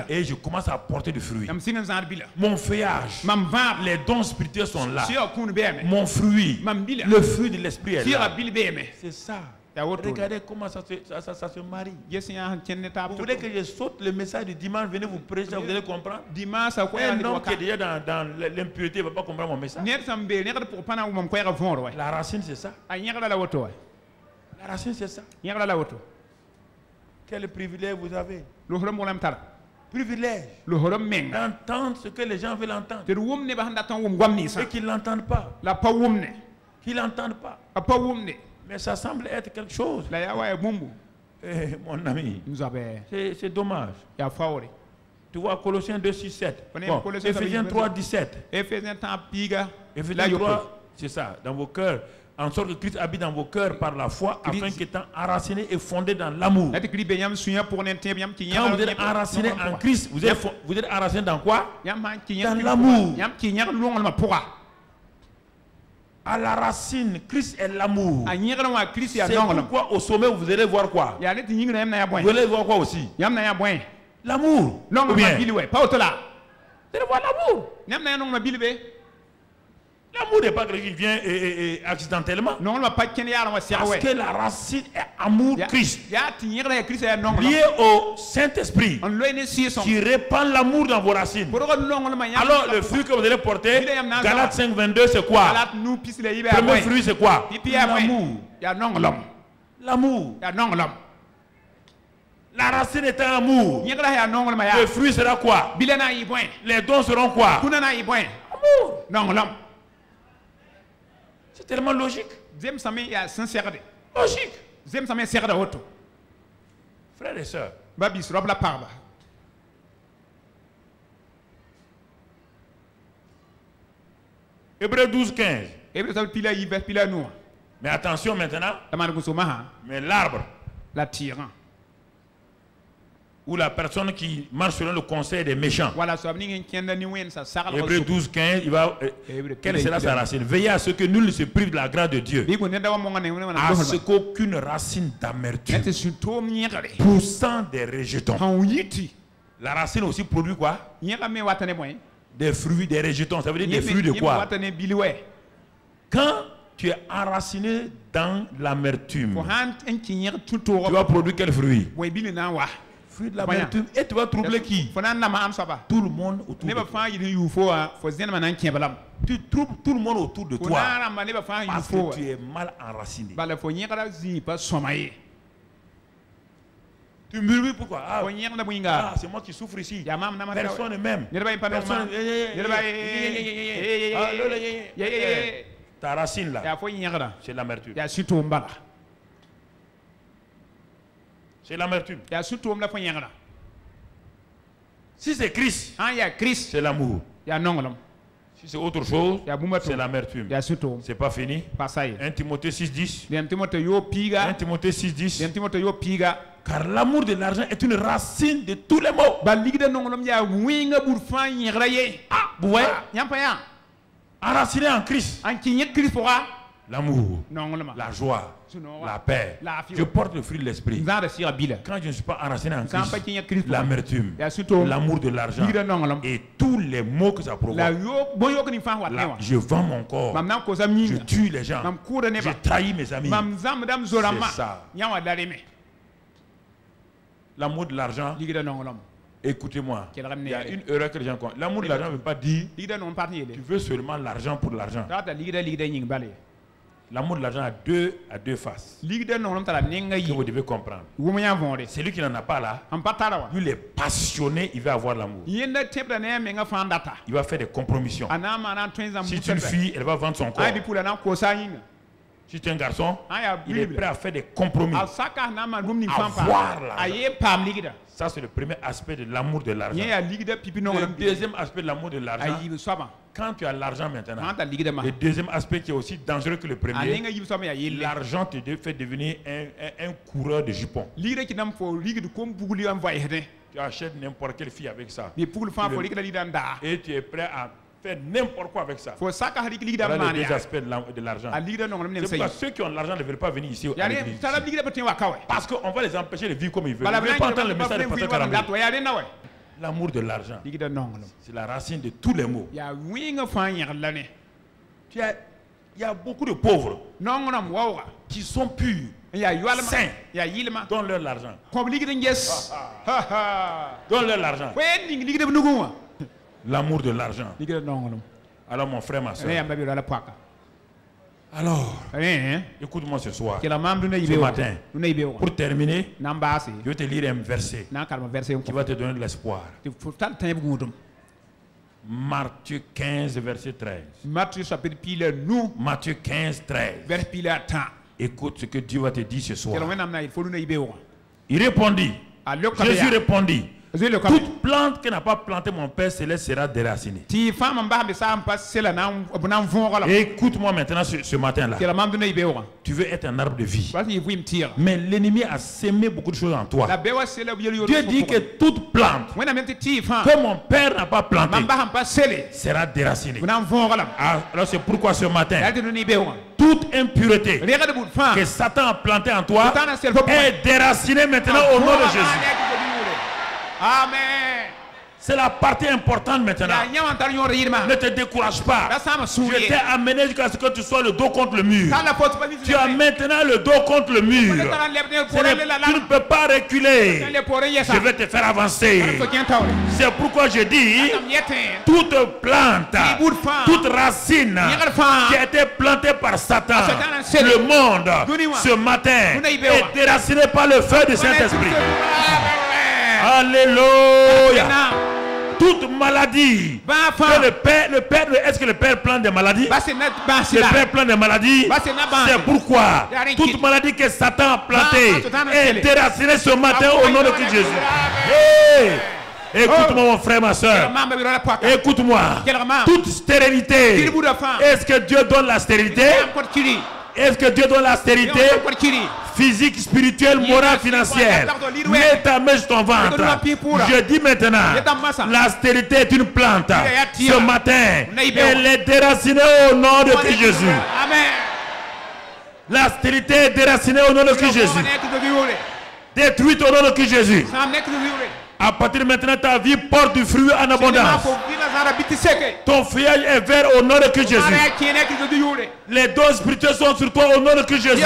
Et je commence à porter du fruit. Mon feuillage, les dons spirituels sont là. Mon fruit, le fruit de l'Esprit est là. C'est ça. Regardez comment ça se marie. Vous voulez que je saute le message du dimanche, venez vous prêcher, vous allez comprendre. Un homme qui est déjà dans l'impureté ne va pas comprendre mon message. La racine, c'est ça. La racine, c'est ça. Quel privilège vous avez. Privilège d'entendre ce que les gens veulent entendre et qu'ils ne l'entendent pas. Qu'ils n'entendent pas. Mais ça semble être quelque chose. Mon ami, c'est dommage. Tu vois, Colossiens 2, 6, 7. Bon, Éphésiens 3, 17. Éphésiens 3, c'est ça, dans vos cœurs. En sorte que Christ habite dans vos cœurs par la foi, afin qu'étant enraciné et fondé dans l'amour. Quand vous êtes enraciné en Christ, vous êtes enraciné dans quoi? Dans l'amour. À la racine, Christ est l'amour. C'est pourquoi au sommet vous allez voir quoi? Vous allez voir quoi aussi? L'amour. Ou bien? Vous allez voir l'amour. L'amour n'est pas quelque chose qui vient accidentellement. Parce que la racine est amour Christ. Lié au Saint-Esprit qui répand l'amour dans vos racines. Alors le fruit que vous allez porter, Galates 5, 22, c'est quoi? Le premier fruit, c'est quoi? L'amour. L'amour. La racine est un amour. Le fruit sera quoi? Les dons seront quoi? Amour. C'est tellement logique. Logique. Frères et sœurs. Hébreux 12, 15. Mais attention maintenant. Mais l'arbre. Ou la personne qui marche selon le conseil des méchants. Hébreux 12, 15, quelle sera sa racine? Veillez à ce que nul ne se prive de la grâce de Dieu. À ce qu'aucune racine d'amertume poussant des rejetons. La racine aussi produit quoi? Des fruits, des rejetons. Ça veut dire des fruits de quoi? Quand tu es enraciné dans l'amertume, tu vas produire quel fruit? Fruit de l'amertume. Et tu vas troubler qui? Tout le monde autour de toi. Tu troubles tout le monde autour de toi parce que tu es mal enraciné. Tu murmures pourquoi? C'est moi qui souffre ici. Personne ne m'aime. Ta racine là, c'est l'amertume. C'est l'amertume. Si c'est Christ, c'est l'amour. Si c'est autre chose, c'est l'amertume. C'est pas fini. 1 Timothée 6:10. 1 Timothée 6:10. Car l'amour de l'argent est une racine de tous les maux. Enraciné en Christ. L'amour, la joie, la paix. Je porte le fruit de l'esprit. Quand je ne suis pas enraciné en Christ, l'amertume, l'amour de l'argent et tous les maux que ça provoque. Là, je vends mon corps, je tue les gens, je trahis mes amis. C'est ça. L'amour de l'argent. Écoutez-moi, il y a une erreur que les gens connaissent. L'amour de l'argent ne veut pas dire tu veux seulement l'argent pour l'argent. L'amour de l'argent a deux faces que vous devez comprendre. Celui qui n'en a pas là, lui il est passionné, il veut avoir l'amour. Il va faire des compromissions. Si tu es une fille, elle va vendre son corps. Si tu es un garçon, il est prêt à faire des compromis. Avoir l'argent. Ça, c'est le premier aspect de l'amour de l'argent. Le deuxième aspect de l'amour de l'argent, quand tu as l'argent maintenant, le deuxième aspect qui est aussi dangereux que le premier, l'argent te fait devenir un coureur de jupons. Tu achètes n'importe quelle fille avec ça. Et tu es prêt à faire n'importe quoi avec ça. Voilà les deux aspects de l'argent. C'est pourquoi ceux qui ont l'argent ne veulent pas venir ici à l'église. Parce qu'on va les empêcher de vivre comme ils veulent. Ils ne veulent pas entendre le message de Pasteur Karamé. L'amour de l'argent, c'est la racine de tous les maux. Il y a beaucoup de pauvres qui sont purs, saints, donnent leur argent. Donnent leur argent. L'amour de l'argent. Alors mon frère, ma soeur. Alors, écoute-moi ce soir. Ce matin, pour terminer, je vais te lire un verset qui va te donner de l'espoir. Matthieu 15, verset 13. Matthieu 15, 13. Écoute ce que Dieu va te dire ce soir. Il répondit. Jésus répondit. Toute plante que n'a pas planté mon Père Céleste sera déracinée. Écoute-moi maintenant ce matin-là. Tu veux être un arbre de vie. Mais l'ennemi a sémé beaucoup de choses en toi. Dieu dit que toute plante que mon Père n'a pas plantée sera déracinée. Alors c'est pourquoi ce matin, toute impureté que Satan a plantée en toi est déracinée maintenant au nom de Jésus. Amen. C'est la partie importante maintenant. Ne te décourage pas. Je t'ai amené jusqu'à ce que tu sois le dos contre le mur. Tu as maintenant le dos contre le mur. Tu ne peux pas reculer. Je vais te faire avancer. C'est pourquoi je dis, toute plante, toute racine qui a été plantée par Satan, le monde, ce matin, est déracinée par le feu du Saint-Esprit. Alléluia. Toute maladie que le père, est-ce que le père plante des maladies? Le père plante des maladies. C'est pourquoi toute maladie que Satan a plantée est déracinée ce matin au nom de Christ Jésus. Hey! Écoute-moi mon frère, ma soeur. Écoute-moi. Toute stérilité. Est-ce que Dieu donne la stérilité? Est-ce que Dieu donne la stérilité physique, spirituelle, morale, financière? Mets ta main sur ton ventre. Je dis maintenant, la stérilité est une plante. Ce matin, elle est déracinée au nom de Christ Jésus. La stérilité est déracinée au nom de Christ Jésus. Détruite au nom de Christ Jésus. À partir de maintenant, ta vie porte du fruit en abondance. Ton feuillage est vert au nom de Christ Jésus. Les dons spirituels sont sur toi au nom de Christ Jésus.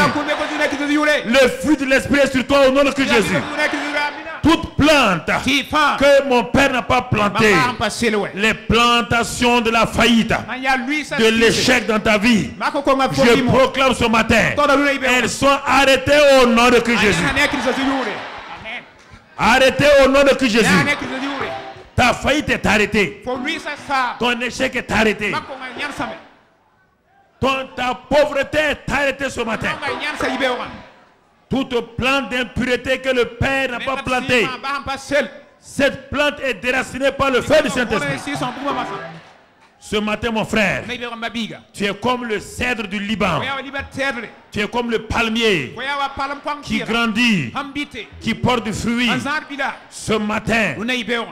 Le fruit de l'esprit est sur toi au nom de Christ Jésus. Toute plante que mon père n'a pas plantée, les plantations de la faillite, de l'échec dans ta vie, je proclame ce matin, elles sont arrêtées au nom de Christ Jésus. Arrêtez au nom de Christ Jésus. Ta faillite est arrêtée. Ton échec est arrêté. Ta pauvreté est arrêtée ce matin. Toute plante d'impureté que le Père n'a pas plantée, cette plante est déracinée par le feu du Saint-Esprit. Ce matin, mon frère, tu es comme le cèdre du Liban. Tu es comme le palmier qui grandit, qui porte du fruit. Ce matin,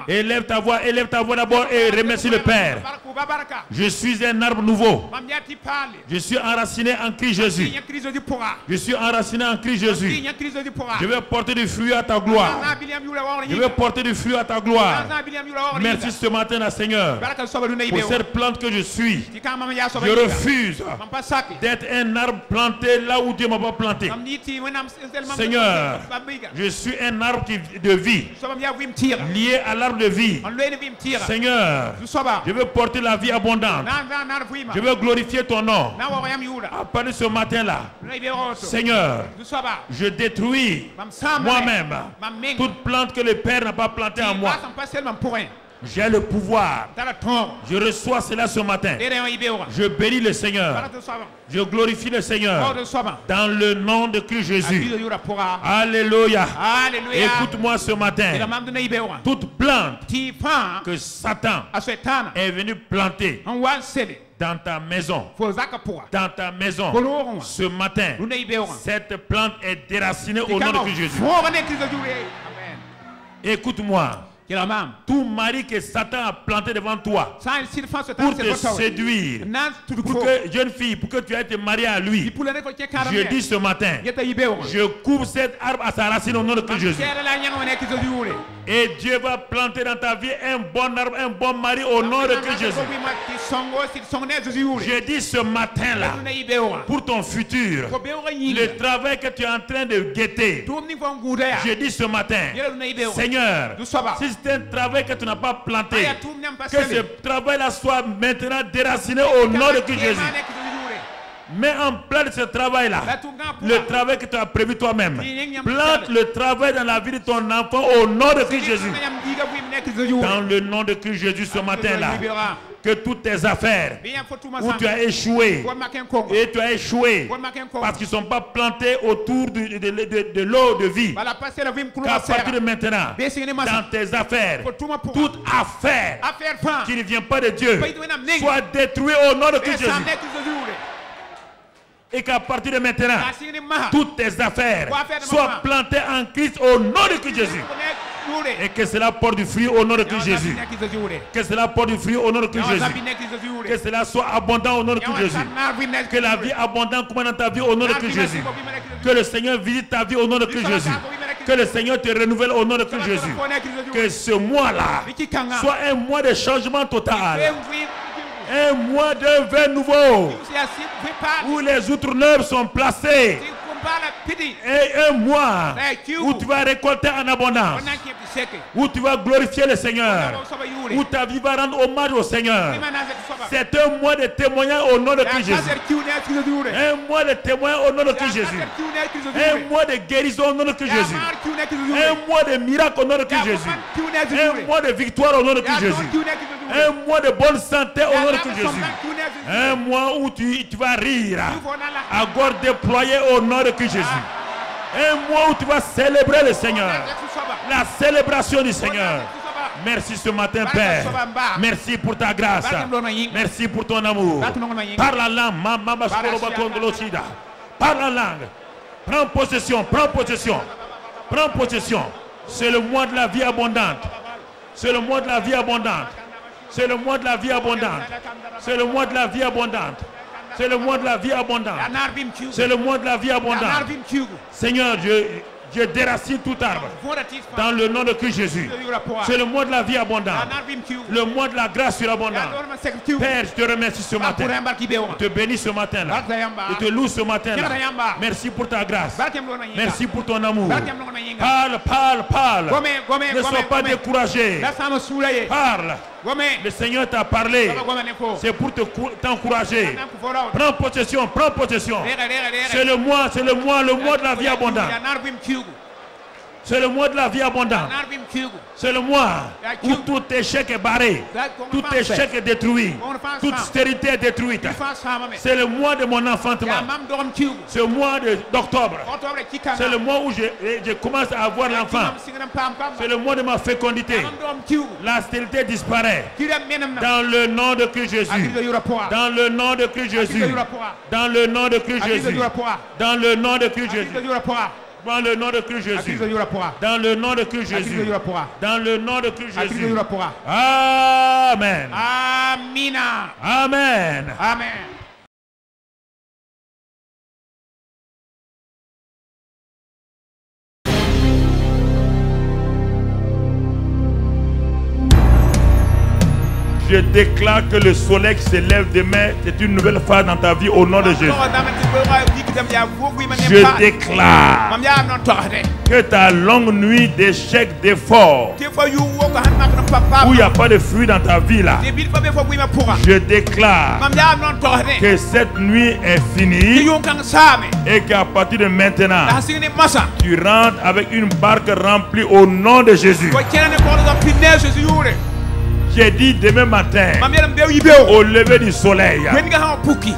élève ta voix d'abord et remercie le Père. Je suis un arbre nouveau. Je suis enraciné en Christ Jésus. Je suis enraciné en Christ Jésus. Je vais porter du fruit à ta gloire. Je vais porter du fruit à ta gloire. Merci ce matin, Seigneur, pour cette plante que je suis. Je refuse d'être un arbre planté là où Dieu m'a pas planté. Seigneur, je suis un arbre de vie, lié à l'arbre de vie. Seigneur, je veux porter la vie abondante. Je veux glorifier ton nom. À partir de ce matin-là, Seigneur, je détruis moi-même toute plante que le Père n'a pas plantée en moi. J'ai le pouvoir. Je reçois cela ce matin. Je bénis le Seigneur. Je glorifie le Seigneur. Dans le nom de Christ Jésus. Alléluia. Écoute-moi ce matin. Toute plante que Satan est venu planter dans ta maison, ce matin, cette plante est déracinée au nom de Christ Jésus. Écoute-moi. Tout mari que Satan a planté devant toi pour te séduire, pour que, jeune fille, pour que tu ailles te marier à lui, je dis ce matin, je coupe cet arbre à sa racine au nom de Christ Jésus. Et Dieu va planter dans ta vie un bon arbre, un bon mari au nom de Christ Jésus. Je dis ce matin-là, pour ton futur, le travail que tu es en train de guetter, je dis ce matin, Seigneur, si c'est un travail que tu n'as pas planté, que ce travail-là soit maintenant déraciné au nom de Christ Jésus. Mets en place ce travail-là, le travail que tu as prévu toi-même. Plante le travail dans la vie de ton enfant au nom de Christ Jésus. Dans le nom de Christ Jésus ce matin-là, que toutes tes affaires où tu as échoué, et tu as échoué parce qu'ils ne sont pas plantés autour de l'eau de vie, qu'à partir de maintenant, dans tes affaires, toute affaire qui ne vient pas de Dieu soit détruite au nom de Christ Jésus. Et qu'à partir de maintenant, toutes tes affaires soient plantées en Christ au nom de Christ Jésus. Et que cela porte du fruit au nom de Christ Jésus. Que cela porte du fruit au nom de Christ Jésus. Que cela soit abondant au nom de Christ Jésus. Que la vie abondante commence dans ta vie au nom de Christ Jésus. Que le Seigneur visite ta vie au nom de Christ Jésus. Que le Seigneur te renouvelle au nom de Christ Jésus. Que ce mois-là soit un mois de changement total. Un mois de vin nouveau. Où les outre-neufs sont placés. Et un mois où tu vas récolter en abondance, où tu vas glorifier le Seigneur, où ta vie va rendre hommage au Seigneur. C'est un mois de témoignage au nom de Christ Jésus. Un mois de témoignage au nom de Christ Jésus. Un mois de guérison au nom de Christ Jésus. Un mois de miracle au nom de Christ Jésus. Un mois de victoire au nom de Christ Jésus. Un mois de bonne santé au nom de Christ Jésus. Un mois où tu vas rire à gorge déployée au nom de Christ Jésus. Un mois où tu vas célébrer le Seigneur. La célébration du Seigneur. Merci ce matin, Père. Merci pour ta grâce. Merci pour ton amour. Parle la langue. Parle la langue. Prends possession. Prends possession. Prends possession. C'est le mois de la vie abondante. C'est le mois de la vie abondante. C'est le mois de la vie abondante. C'est le mois de la vie abondante. C'est le mois de la vie abondante. C'est le mois de la vie abondante. Seigneur, je déracine tout arbre dans le nom de Christ Jésus. C'est le mois de la vie abondante. Le mois de la grâce surabondante. Père, je te remercie ce matin. Je te bénis ce matin-là. Je te loue ce matin-là. Merci pour ta grâce. Merci pour ton amour. Parle, parle, parle. Ne sois pas découragé. Parle. Le Seigneur t'a parlé. C'est pour t'encourager. Prends possession, prends possession. C'est le mois de la vie abondante. C'est le mois de la vie abondante. C'est le mois où tout échec est barré. Tout échec est détruit. Toute stérilité est détruite. C'est le mois de mon enfantement. C'est le mois d'octobre. C'est le mois où je commence à avoir l'enfant. C'est le mois de ma fécondité. La stérilité disparaît. Dans le nom de Christ Jésus. Dans le nom de Christ Jésus. Dans le nom de Christ Jésus. Dans le nom de Christ Jésus. Dans le nom de Christ Jésus. Dans le nom de Christ Jésus. Dans le nom de Christ Jésus. Amen. Amina. Amen. Amen. Je déclare que le soleil qui se lève demain, c'est une nouvelle phase dans ta vie au nom de Jésus. Je déclare que ta longue nuit d'échecs, d'efforts, où il n'y a pas de fruit dans ta vie là, je déclare que cette nuit est finie et qu'à partir de maintenant, tu rentres avec une barque remplie au nom de Jésus. J'ai dit demain matin, au lever du soleil,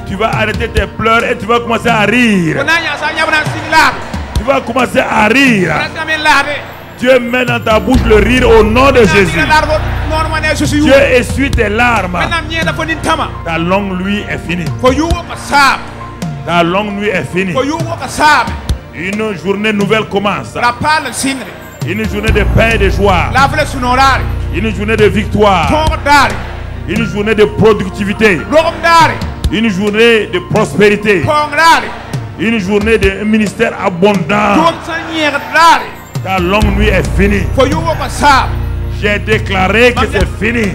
tu vas arrêter tes pleurs et tu vas commencer à rire. Tu vas commencer à rire. Dieu met dans ta bouche le rire au nom de Jésus. Dieu essuie tes larmes. Ta longue nuit est finie. Ta longue nuit est finie. Une journée nouvelle commence. Une journée de paix et de joie. Une journée de victoire. Une journée de productivité. Une journée de prospérité. Une journée de ministère abondant. Ta longue nuit est finie. J'ai déclaré que c'est fini.